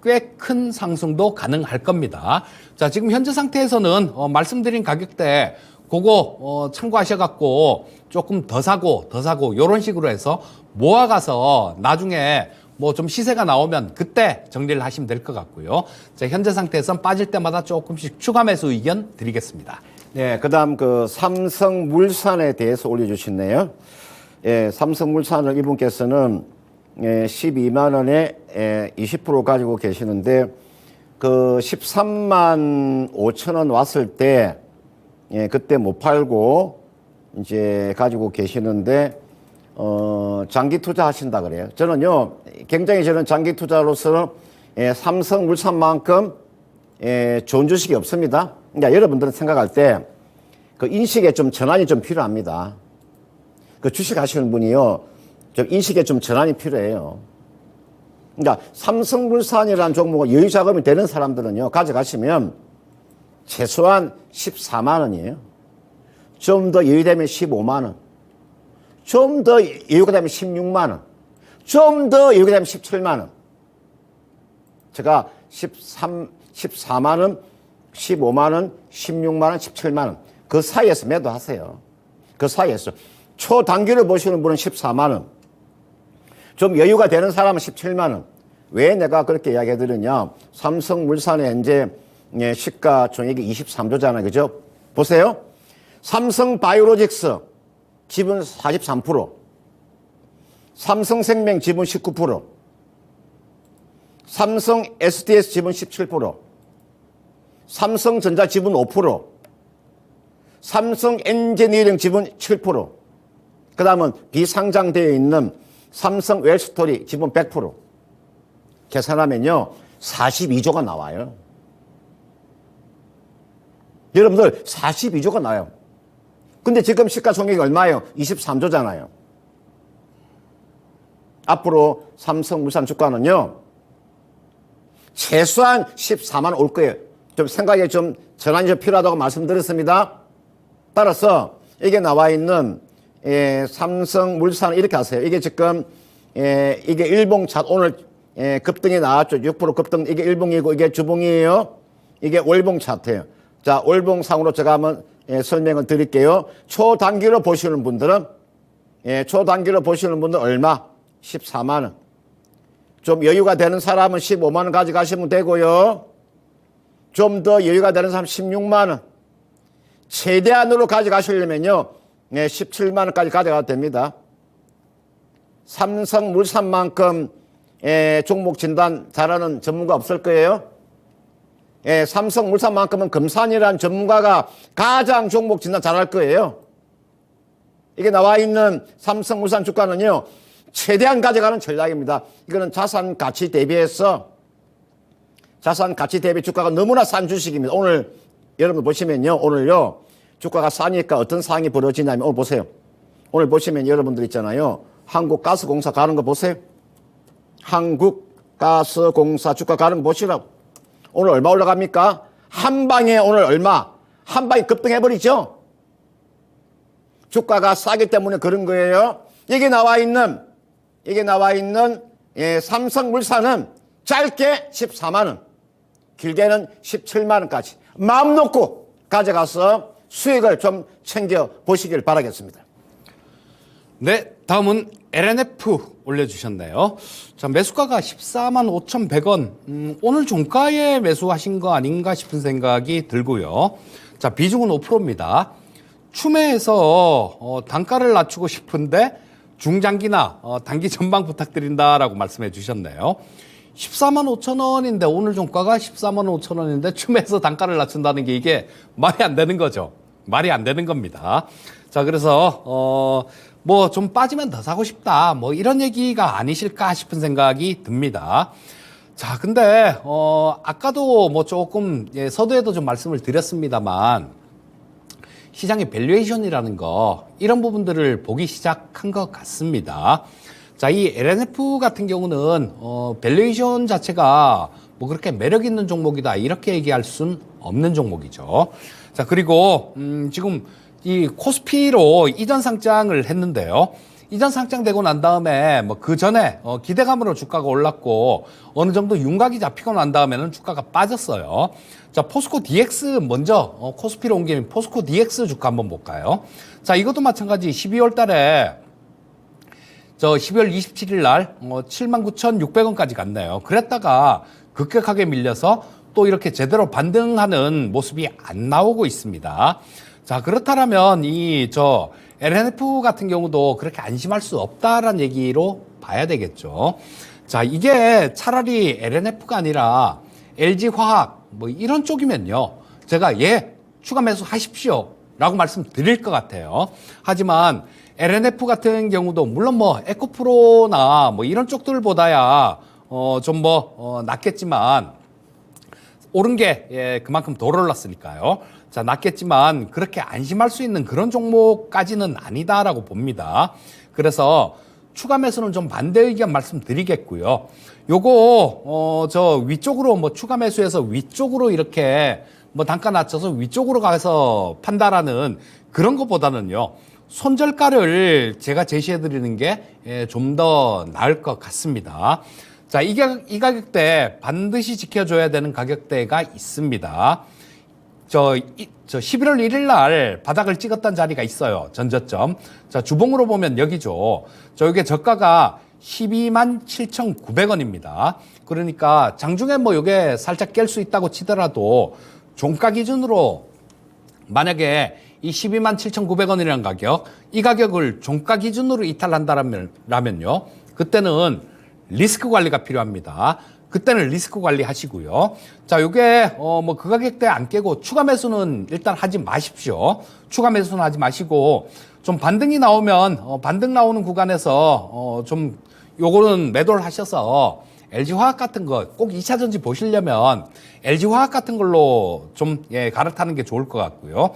[SPEAKER 2] 꽤 큰 상승도 가능할 겁니다. 자, 지금 현재 상태에서는 말씀드린 가격대 그거 참고하셔갖고 조금 더 사고 요런 식으로 해서 모아가서 나중에 뭐 좀 시세가 나오면 그때 정리를 하시면 될 것 같고요. 자, 현재 상태에선 빠질 때마다 조금씩 추가 매수 의견 드리겠습니다.
[SPEAKER 1] 네, 그다음 삼성물산에 대해서 올려주셨네요. 예, 삼성물산을 이분께서는 12만 원에 20% 가지고 계시는데 13만 5천 원 왔을 때 그때 못 팔고 이제 가지고 계시는데 장기 투자하신다 그래요. 저는요, 굉장히 저는 장기 투자로서는 삼성물산만큼 좋은 주식이 없습니다. 그러니까 여러분들은 생각할 때 그 인식에 좀 전환이 좀 필요합니다. 그 주식 하시는 분이요, 좀 인식에 좀 전환이 필요해요. 그러니까 삼성물산이라는 종목은 여유 자금이 되는 사람들은요, 가져가시면 최소한 14만 원이에요. 좀 더 여유되면 15만 원. 좀 더 여유가 되면 16만 원. 좀 더 여유가 되면 17만 원. 제가 14만 원, 15만 원, 16만 원, 17만 원. 그 사이에서 매도하세요. 그 사이에서. 초단기를 보시는 분은 14만 원. 좀 여유가 되는 사람은 17만 원. 왜 내가 그렇게 이야기 드리냐. 삼성물산의 이제 시가총액이 23조잖아요. 그죠? 보세요. 삼성바이오로직스 지분 43%. 삼성생명 지분 19%. 삼성 SDS 지분 17%. 삼성전자 지분 5%. 삼성 엔지니어링 지분 7%. 그 다음은 비상장되어 있는 삼성 웰스토리 지분 100%. 계산하면요, 42조가 나와요. 여러분들, 42조가 나와요. 근데 지금 시가총액이 얼마예요? 23조잖아요. 앞으로 삼성물산 주가는요, 최소한 14만 원 올 거예요. 좀 생각에 좀 전환이 좀 필요하다고 말씀드렸습니다. 따라서 이게 나와 있는 삼성물산은 이렇게 하세요. 이게 지금 이게 일봉 차트 오늘 급등이 나왔죠. 6% 급등. 이게 일봉이고 이게 주봉이에요. 이게 월봉 차트예요. 자, 월봉상으로 제가 한번 설명을 드릴게요. 초단기로 보시는 분들은 초단기로 보시는 분들 얼마? 14만 원. 좀 여유가 되는 사람은 15만 원 가져가시면 되고요. 좀 더 여유가 되는 사람 16만 원. 최대한으로 가져가시려면요, 17만 원까지 가져가도 됩니다. 삼성물산만큼 종목 진단 잘하는 전문가 없을 거예요. 삼성물산만큼은 금산이라는 전문가가 가장 종목 진단 잘할 거예요. 이게 나와 있는 삼성물산 주가는요, 최대한 가져가는 전략입니다. 이거는 자산 가치 대비해서 자산 가치 대비 주가가 너무나 싼 주식입니다. 오늘 여러분 보시면요, 오늘요 주가가 싸니까 어떤 상황이 벌어지냐면 오늘 보세요. 오늘 보시면 여러분들 있잖아요. 한국가스공사 가는 거 보세요. 한국가스공사 주가 가는 거 보시라고. 오늘 얼마 올라갑니까? 한 방에 오늘 얼마? 한 방에 급등해버리죠. 주가가 싸기 때문에 그런 거예요. 여기 나와 있는 삼성물산은 짧게 14만 원, 길게는 17만 원까지 마음 놓고 가져가서 수익을 좀 챙겨 보시길 바라겠습니다.
[SPEAKER 2] 네, 다음은 LNF 올려주셨네요. 자, 매수가가 14만 5,100원. 오늘 종가에 매수하신 거 아닌가 싶은 생각이 들고요. 자, 비중은 5%입니다. 추매해서 단가를 낮추고 싶은데 중장기나 단기 전망 부탁드린다라고 말씀해 주셨네요. 14만 5천 원인데 오늘 종가가 14만 5천 원인데 추매해서 단가를 낮춘다는 게 이게 말이 안 되는 거죠. 말이 안 되는 겁니다. 자, 그래서 뭐 좀 빠지면 더 사고 싶다, 뭐 이런 얘기가 아니실까 싶은 생각이 듭니다. 자, 근데 아까도 뭐 조금 서두에도 좀 말씀을 드렸습니다만 시장의 밸류에이션이라는 거, 이런 부분들을 보기 시작한 것 같습니다. 자, 이 LNF 같은 경우는 밸류에이션 자체가 뭐 그렇게 매력 있는 종목이다 이렇게 얘기할 수는 없는 종목이죠. 자, 그리고 지금 이 코스피로 이전 상장을 했는데요. 이전 상장되고 난 다음에 뭐 그 전에 기대감으로 주가가 올랐고 어느 정도 윤곽이 잡히고 난 다음에는 주가가 빠졌어요. 자, 포스코 DX 먼저 코스피로 온 김에 포스코 DX 주가 한번 볼까요? 자, 이것도 마찬가지 12월 달에 12월 27일 날 79,600원까지 갔네요. 그랬다가 급격하게 밀려서 또 이렇게 제대로 반등하는 모습이 안 나오고 있습니다. 자, 그렇다면 LNF 같은 경우도 그렇게 안심할 수 없다라는 얘기로 봐야 되겠죠. 자, 이게 차라리 LNF가 아니라 LG화학 뭐 이런 쪽이면요, 제가 추가 매수 하십시오 라고 말씀드릴 것 같아요. 하지만 LNF 같은 경우도 물론 뭐 에코프로나 뭐 이런 쪽들보다야 좀 낫겠지만 오른 게 그만큼 더 올랐으니까요. 자, 낫겠지만 그렇게 안심할 수 있는 그런 종목까지는 아니다라고 봅니다. 그래서 추가 매수는 좀 반대 의견 말씀드리겠고요. 요거 저 위쪽으로 뭐 추가 매수해서 위쪽으로 이렇게 뭐 단가 낮춰서 위쪽으로 가서 판다라는 그런 것보다는요. 손절가를 제가 제시해 드리는 게 좀 더 나을 것 같습니다. 자, 이 가격대 반드시 지켜줘야 되는 가격대가 있습니다. 저 11월 1일 날 바닥을 찍었던 자리가 있어요. 전저점. 자, 주봉으로 보면 여기죠. 이게 저가가 12만 7,900원입니다. 그러니까 장중에 뭐 이게 살짝 깰 수 있다고 치더라도 종가 기준으로 만약에 이 12만 7,900원이라는 가격, 이 가격을 종가 기준으로 이탈한다면요. 그때는 리스크 관리가 필요합니다. 그때는 리스크 관리 하시고요. 자, 요게, 뭐 그 가격대 안 깨고 추가 매수는 일단 하지 마십시오. 추가 매수는 하지 마시고, 좀 반등이 나오면, 반등 나오는 구간에서, 좀 요거는 매도를 하셔서, LG화학 같은 거, 꼭 2차전지 보시려면, LG화학 같은 걸로 좀, 갈아타는 게 좋을 것 같고요.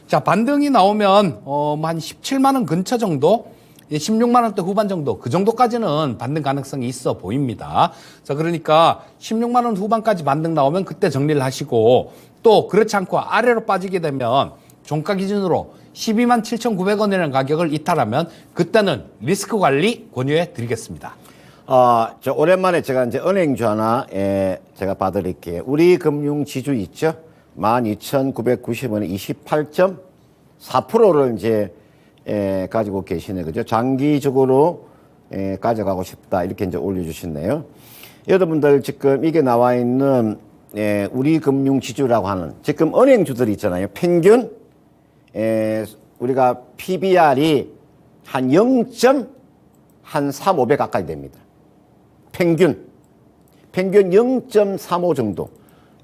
[SPEAKER 2] 자, 반등이 나오면, 한 17만원 근처 정도? 16만원대 후반 정도, 그 정도까지는 반등 가능성이 있어 보입니다. 자, 그러니까 16만원 후반까지 반등 나오면 그때 정리를 하시고, 또 그렇지 않고 아래로 빠지게 되면 종가 기준으로 12만 7,900원이라는 가격을 이탈하면 그때는 리스크 관리 권유해 드리겠습니다.
[SPEAKER 1] 저 오랜만에 제가 이제 은행주 하나 제가 봐드릴게요. 우리 금융 지주 있죠? 12,990원에 28.4%를 이제 가지고 계시네, 그죠? 장기적으로 가져가고 싶다, 이렇게 이제 올려주셨네요. 여러분들 지금 이게 나와 있는 우리 금융 지주라고 하는 지금 은행주들이 있잖아요. 평균 우리가 PBR이 한 0.35배 가까이 됩니다. 평균 0.35 정도,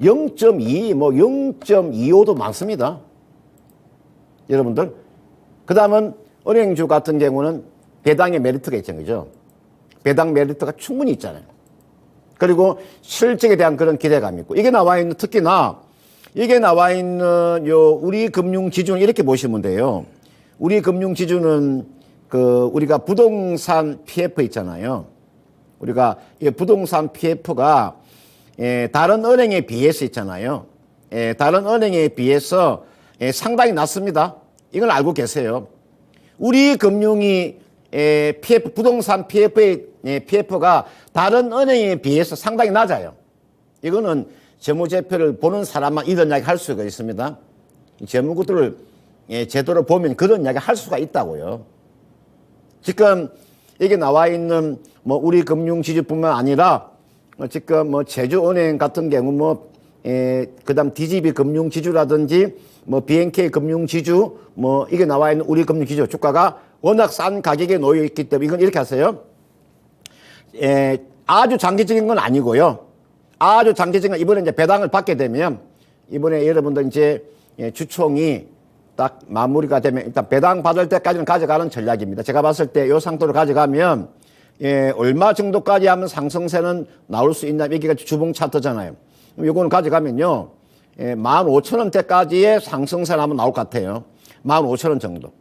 [SPEAKER 1] 0.2, 뭐 0.25도 많습니다. 여러분들. 그 다음은 은행주 같은 경우는 배당의 메리트가 있잖아요. 그죠? 배당 메리트가 충분히 있잖아요. 그리고 실적에 대한 그런 기대감이 있고, 이게 나와 있는, 특히나 이게 나와 있는 우리 금융지주는 이렇게 보시면 돼요. 우리 금융지주는 우리가 부동산 PF 있잖아요. 우리가 부동산 PF가 다른 은행에 비해서 있잖아요. 다른 은행에 비해서 상당히 낮습니다. 이걸 알고 계세요. 우리 금융이 PF, 부동산 PF의 PF가 다른 은행에 비해서 상당히 낮아요. 이거는 재무제표를 보는 사람만 이런 이야기 할 수가 있습니다. 재무구들을 제대로 보면 그런 이야기 할 수가 있다고요. 지금 이게 나와 있는 뭐 우리 금융지주뿐만 아니라 지금 뭐 제주은행 같은 경우 그다음 DGB 금융지주라든지 뭐 BNK 금융지주 뭐 이게 나와 있는 우리 금융지주 주가가 워낙 싼 가격에 놓여 있기 때문에 이건 이렇게 하세요. 아주 장기적인 건 아니고요. 아주 장기적인 건 이번에 이제 배당을 받게 되면 이번에 여러분들 이제 주총이 딱 마무리가 되면 일단 배당 받을 때까지는 가져가는 전략입니다. 제가 봤을 때 이 상태로 가져가면 얼마 정도까지 하면 상승세는 나올 수 있나, 이게 주봉 차트잖아요. 요거는 가져가면요 15,000원대까지의 상승세는 한번 나올 것 같아요. 15,000원 정도.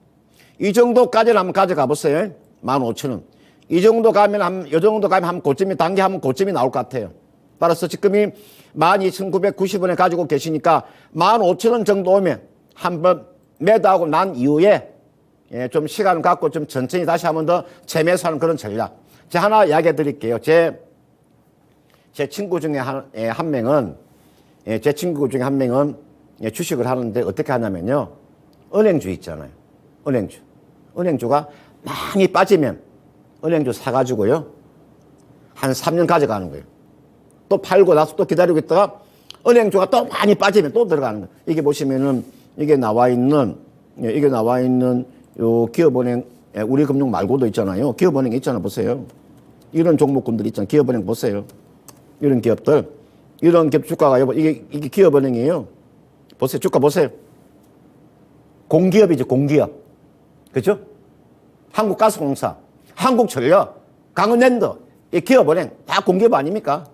[SPEAKER 1] 이 정도까지는 한번 가져가 보세요. 15,000원. 이 정도 가면 요 정도 가면 한 고점이, 단기하면 고점이 나올 것 같아요. 따라서 지금이 12,990원에 가지고 계시니까 15,000원 정도 오면 한번 매도하고 난 이후에 좀 시간을 갖고 좀 천천히 다시 한번 더 재매수하는 그런 전략. 제가 하나 이야기해 드릴게요. 제 친구 중에 한 명은 주식을 하는데 어떻게 하냐면요. 은행주 있잖아요. 은행주가 많이 빠지면 은행주 사가지고요. 한 3년 가져가는 거예요. 또 팔고 나서 또 기다리고 있다가 은행주가 또 많이 빠지면 또 들어가는 거예요. 이게 보시면은 이게 나와 있는 요 기업은행, 우리 금융 말고도 있잖아요. 기업은행 있잖아, 보세요. 이런 종목군들 있잖아요. 기업은행 보세요. 이런 기업들. 이런 기업 주가가, 이게 기업은행이에요. 보세요. 주가 보세요. 공기업이죠, 공기업. 그죠? 한국가스공사, 한국전력, 강원랜드, 이 기업은행, 다 공기업 아닙니까?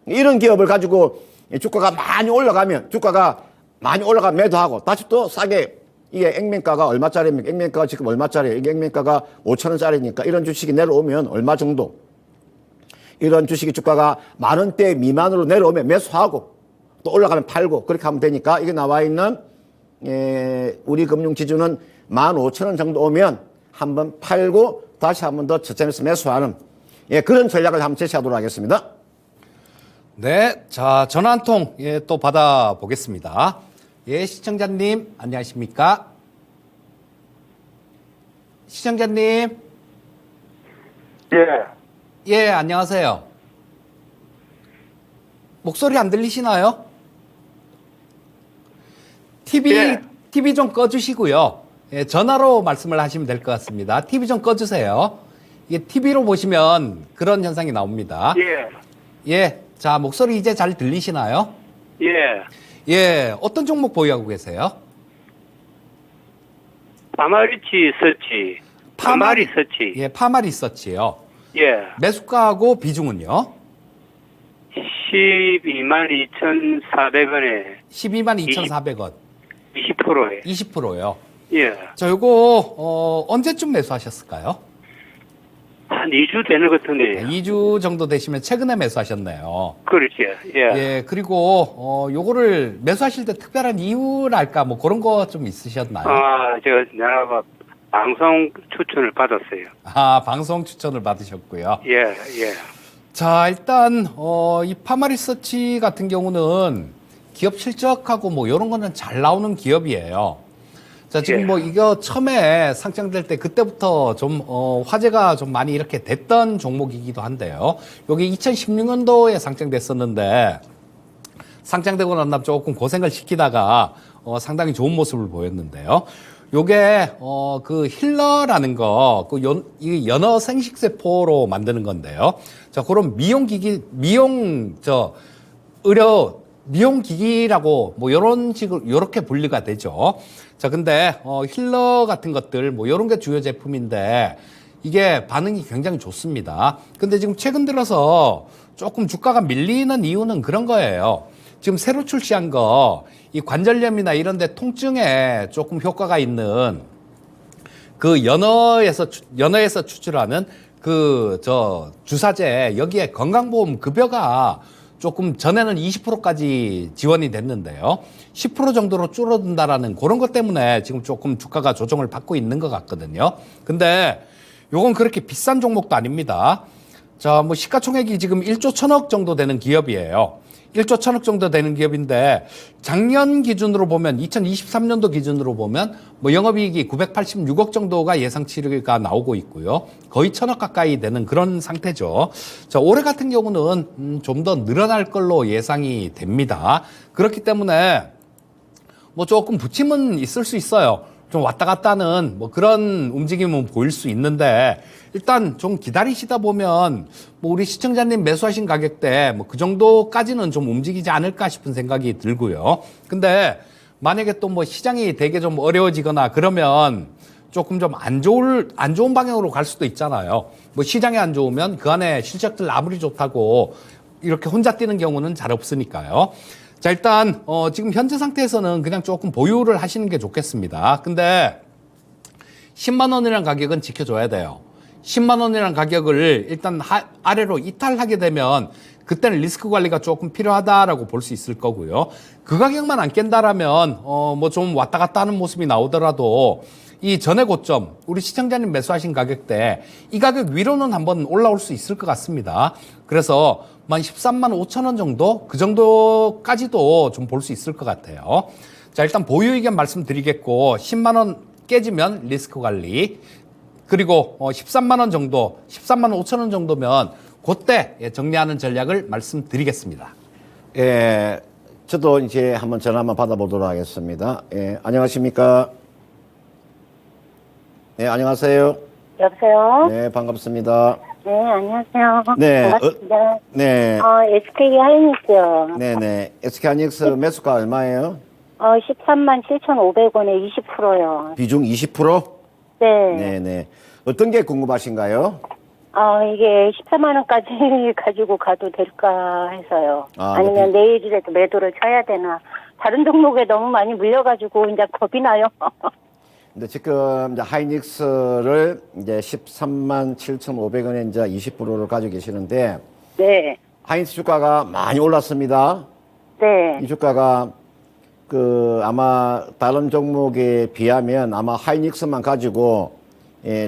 [SPEAKER 1] 이런 기업을 가지고 주가가 많이 올라가면 매도하고 다시 또 싸게 이게 액면가가 얼마짜리입니까? 액면가가 지금 얼마짜리예요? 이게 액면가가 5,000원짜리니까 이런 주식이 내려오면 얼마 정도? 이런 주식의 주가가 10,000원대 미만으로 내려오면 매수하고 또 올라가면 팔고 그렇게 하면 되니까 이게 나와 있는 우리 금융 지주는 15,000원 정도 오면 한번 팔고 다시 한번 더 저점에서 매수하는 그런 전략을 한번 제시하도록 하겠습니다.
[SPEAKER 2] 네, 자, 전화 한 통, 또 받아보겠습니다. 예, 시청자님, 안녕하십니까? 시청자님.
[SPEAKER 3] 예.
[SPEAKER 2] 예, 안녕하세요. 목소리 안 들리시나요? TV 좀 꺼주시고요. 예, 전화로 말씀을 하시면 될 것 같습니다. TV 좀 꺼주세요. 이게 TV로 보시면 그런 현상이 나옵니다.
[SPEAKER 4] 예.
[SPEAKER 2] 예, 자, 목소리 이제 잘 들리시나요?
[SPEAKER 4] 예.
[SPEAKER 2] 예, 어떤 종목 보유하고 계세요?
[SPEAKER 4] 파마리치 서치. 파마리 서치.
[SPEAKER 2] 예, 파마리 서치요.
[SPEAKER 4] 예.
[SPEAKER 2] 매수가하고 비중은요?
[SPEAKER 4] 122,400원에
[SPEAKER 2] 122,400원.
[SPEAKER 4] 20%에.
[SPEAKER 2] 20%요.
[SPEAKER 4] 예.
[SPEAKER 2] 자, 요거, 언제쯤 매수하셨을까요?
[SPEAKER 4] 한 2주 되는 것 같은데.
[SPEAKER 2] 2주 정도 되시면 최근에 매수하셨네요.
[SPEAKER 4] 그렇지. 예.
[SPEAKER 2] 예, 그리고, 요거를 매수하실 때 특별한 이유랄까, 뭐 그런 거 좀 있으셨나요?
[SPEAKER 4] 내가 방송 추천을 받았어요.
[SPEAKER 2] 아, 방송 추천을 받으셨고요.
[SPEAKER 4] 예, 예.
[SPEAKER 2] 자, 일단, 이 파마리서치 같은 경우는 기업 실적하고 뭐 이런 거는 잘 나오는 기업이에요. 자, 지금
[SPEAKER 4] 예.
[SPEAKER 2] 뭐 이거 처음에 상장될 때 그때부터 좀, 화제가 좀 많이 이렇게 됐던 종목이기도 한데요. 여기 2016년도에 상장됐었는데, 상장되고 난 다음 조금 고생을 시키다가, 상당히 좋은 모습을 보였는데요. 요게, 그 힐러라는 거, 이 연어 생식세포로 만드는 건데요. 자, 그런 미용기기라고 뭐 요런 식으로, 요렇게 분류가 되죠. 자, 근데, 힐러 같은 것들, 뭐 요런 게 주요 제품인데, 이게 반응이 굉장히 좋습니다. 근데 지금 최근 들어서 조금 주가가 밀리는 이유는 그런 거예요. 지금 새로 출시한 거, 이 관절염이나 이런 데 통증에 조금 효과가 있는 그 연어에서 추출하는 주사제, 여기에 건강보험 급여가 조금 전에는 20%까지 지원이 됐는데요. 10% 정도로 줄어든다라는 그런 것 때문에 지금 조금 주가가 조정을 받고 있는 것 같거든요. 근데 요건 그렇게 비싼 종목도 아닙니다. 자, 뭐 시가총액이 지금 1조 1천억 정도 되는 기업이에요. 1조 1천억 정도 되는 기업인데 작년 기준으로 보면 2023년도 기준으로 보면 뭐 영업이익이 986억 정도가 예상치가 나오고 있고요. 거의 1천억 가까이 되는 그런 상태죠. 자, 올해 같은 경우는 좀 더 늘어날 걸로 예상이 됩니다. 그렇기 때문에 뭐 조금 부침은 있을 수 있어요. 좀 왔다 갔다 하는 뭐 그런 움직임은 보일 수 있는데 일단 좀 기다리시다 보면 뭐 우리 시청자님 매수하신 가격대 뭐 그 정도까지는 좀 움직이지 않을까 싶은 생각이 들고요. 근데 만약에 또 뭐 시장이 되게 좀 어려워지거나 그러면 조금 좀 안 좋은 방향으로 갈 수도 있잖아요. 뭐 시장이 안 좋으면 그 안에 실적들 아무리 좋다고 이렇게 혼자 뛰는 경우는 잘 없으니까요. 자, 일단 지금 현재 상태에서는 그냥 조금 보유를 하시는 게 좋겠습니다. 근데 10만 원이라는 가격은 지켜줘야 돼요. 10만 원이라는 가격을 일단 아래로 이탈하게 되면 그때는 리스크 관리가 조금 필요하다라고 볼 수 있을 거고요. 그 가격만 안 깬다라면 뭐 좀 왔다 갔다 하는 모습이 나오더라도 이 전의 고점, 우리 시청자님 매수하신 가격대 이 가격 위로는 한번 올라올 수 있을 것 같습니다. 그래서 한 13만 5천 원 정도? 그 정도까지도 좀 볼 수 있을 것 같아요. 자, 일단 보유 의견 말씀드리겠고 10만 원 깨지면 리스크 관리, 그리고 13만 원 정도, 13만 5천 원 정도면 그때 정리하는 전략을 말씀드리겠습니다.
[SPEAKER 1] 예, 저도 이제 한번 전화 한번 받아보도록 하겠습니다. 예, 안녕하십니까? 네, 안녕하세요.
[SPEAKER 5] 여보세요?
[SPEAKER 1] 네, 반갑습니다.
[SPEAKER 5] 네, 안녕하세요.
[SPEAKER 1] 네,
[SPEAKER 5] 반갑습니다.
[SPEAKER 1] 네,
[SPEAKER 5] SK 하이닉스요.
[SPEAKER 1] 네네. SK하이닉스 매수가 얼마예요?
[SPEAKER 5] 13만 7,500원에 20%요.
[SPEAKER 1] 비중 20%?
[SPEAKER 5] 네.
[SPEAKER 1] 네네. 어떤 게 궁금하신가요?
[SPEAKER 5] 이게 14만 원까지 가지고 가도 될까 해서요.
[SPEAKER 1] 아,
[SPEAKER 5] 아니면 내일이라도 매도를 쳐야 되나. 다른 종목에 너무 많이 물려가지고 이제 겁이 나요.
[SPEAKER 1] 근데 지금 이제 하이닉스를 이제 13만 7,500원에 이제 20%를 가지고 계시는데
[SPEAKER 5] 네.
[SPEAKER 1] 하이닉스 주가가 많이 올랐습니다.
[SPEAKER 5] 네.
[SPEAKER 1] 이 주가가 아마 다른 종목에 비하면 아마 하이닉스만 가지고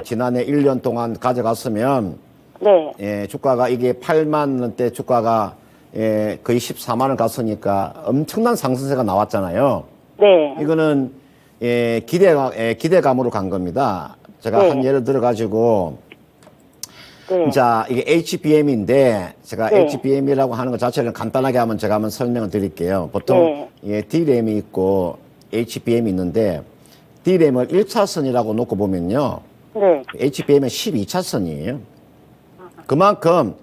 [SPEAKER 1] 지난해 1년 동안 가져갔으면
[SPEAKER 5] 네.
[SPEAKER 1] 주가가 이게 8만 원대 주가가 거의 14만 원 갔으니까 엄청난 상승세가 나왔잖아요.
[SPEAKER 5] 네.
[SPEAKER 1] 이거는 기대감으로 간 겁니다. 제가
[SPEAKER 5] 네.
[SPEAKER 1] 한 예를 들어 가지고
[SPEAKER 5] 네.
[SPEAKER 1] 자, 이게 HBM인데, 제가
[SPEAKER 5] 네.
[SPEAKER 1] HBM이라고 하는 것 자체를 간단하게 제가 한번 설명을 드릴게요. 보통, D램이 있고, HBM이 있는데, D램을 1차선이라고 놓고 보면요.
[SPEAKER 5] 네.
[SPEAKER 1] HBM은 12차선이에요. 그만큼,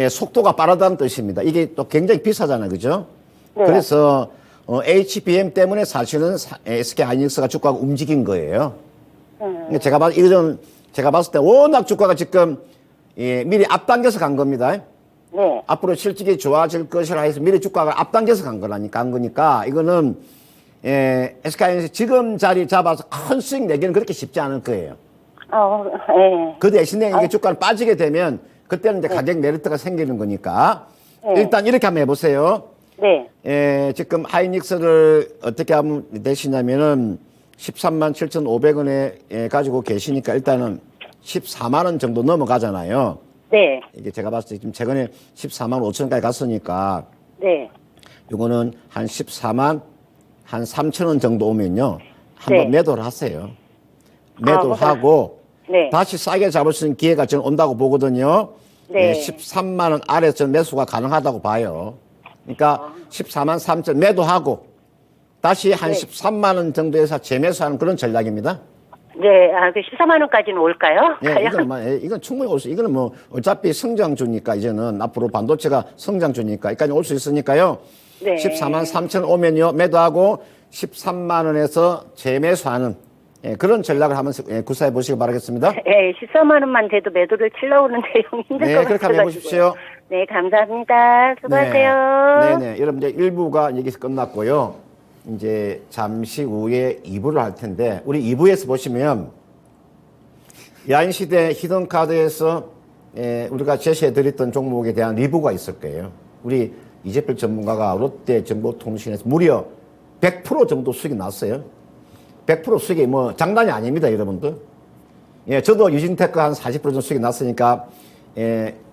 [SPEAKER 1] 속도가 빠르다는 뜻입니다. 이게 또 굉장히 비싸잖아요. 그죠?
[SPEAKER 5] 네.
[SPEAKER 1] 그래서, HBM 때문에 사실은 SK 하이닉스가 주가가 움직인 거예요. 제가 봤을 때 워낙 주가가 지금 미리 앞당겨서 간 겁니다.
[SPEAKER 5] 네.
[SPEAKER 1] 앞으로 실적이 좋아질 것이라 해서 미리 주가가 앞당겨서 간 거니까 이거는 SK하이닉스 지금 자리 잡아서 큰 수익 내기는 그렇게 쉽지 않을 거예요.
[SPEAKER 5] 네.
[SPEAKER 1] 그 대신에 이게 주가가 빠지게 되면 그때는 이제 가격 메리트가 생기는 거니까 일단 이렇게 한번 해보세요.
[SPEAKER 5] 네.
[SPEAKER 1] 지금 하이닉스를 어떻게 하면 되시냐면은 13만 7,500원에 가지고 계시니까 일단은 14만 원 정도 넘어가잖아요.
[SPEAKER 5] 네.
[SPEAKER 1] 이게 제가 봤을 때 지금 최근에 14만 5천원까지 갔으니까
[SPEAKER 5] 네.
[SPEAKER 1] 요거는 한 14만 한 3천 원 정도 오면요. 한번
[SPEAKER 5] 네.
[SPEAKER 1] 매도를 하세요. 매도를 하고
[SPEAKER 5] 네.
[SPEAKER 1] 다시 싸게 잡을 수 있는 기회가 저는 온다고 보거든요.
[SPEAKER 5] 네.
[SPEAKER 1] 13만 원 아래에서 저는 매수가 가능하다고 봐요. 그러니까 14만 3천 매도하고 다시 한 13만 원 정도에서 재매수하는 그런 전략입니다.
[SPEAKER 5] 네. 그 14만 원까지는 올까요?
[SPEAKER 1] 예, 이건 충분히 올 수, 이거는 뭐, 어차피 성장주니까, 이제는 앞으로 반도체가 성장주니까, 여기까지 올 수 있으니까요.
[SPEAKER 5] 네.
[SPEAKER 1] 14만 3천 오면요, 매도하고 13만 원에서 재매수하는, 그런 전략을 한번 구사해 보시기 바라겠습니다.
[SPEAKER 5] 네. 14만 원만 돼도 매도를 치려고 하는데 힘들
[SPEAKER 1] 네,
[SPEAKER 5] 것
[SPEAKER 1] 그렇게 한번 해보십시오.
[SPEAKER 5] 네. 감사합니다. 수고하세요.
[SPEAKER 1] 네네. 여러분, 이제 1부가 여기서 끝났고요. 이제 잠시 후에 2부를 할 텐데, 우리 2부에서 보시면, 야인시대 히든카드에서 우리가 제시해드렸던 종목에 대한 리뷰가 있을 거예요. 우리 이재필 전문가가 롯데정보통신에서 무려 100% 정도 수익이 났어요. 100% 수익이 뭐 장난이 아닙니다, 여러분들. 예, 저도 유진테크 한 40% 정도 수익이 났으니까,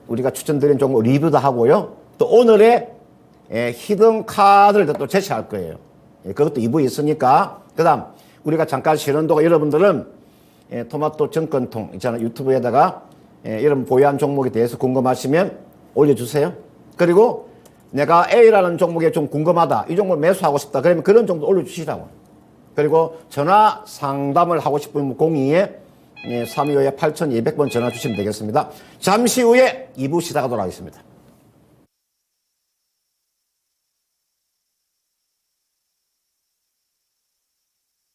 [SPEAKER 1] 우리가 추천드린 종목 리뷰도 하고요. 또 오늘의 히든카드를 또 제시할 거예요. 그것도 2부에 있으니까. 그 다음, 우리가 잠깐 쉬는 동안 여러분들은 토마토 정권통 있잖아요. 유튜브에다가 여러분 보유한 종목에 대해서 궁금하시면 올려주세요. 그리고 내가 A라는 종목에 좀 궁금하다. 이 종목을 매수하고 싶다. 그러면 그런 정도 올려주시라고. 그리고 전화 상담을 하고 싶으면 02에 325에 8200번 전화 주시면 되겠습니다. 잠시 후에 2부 시작하도록 하겠습니다.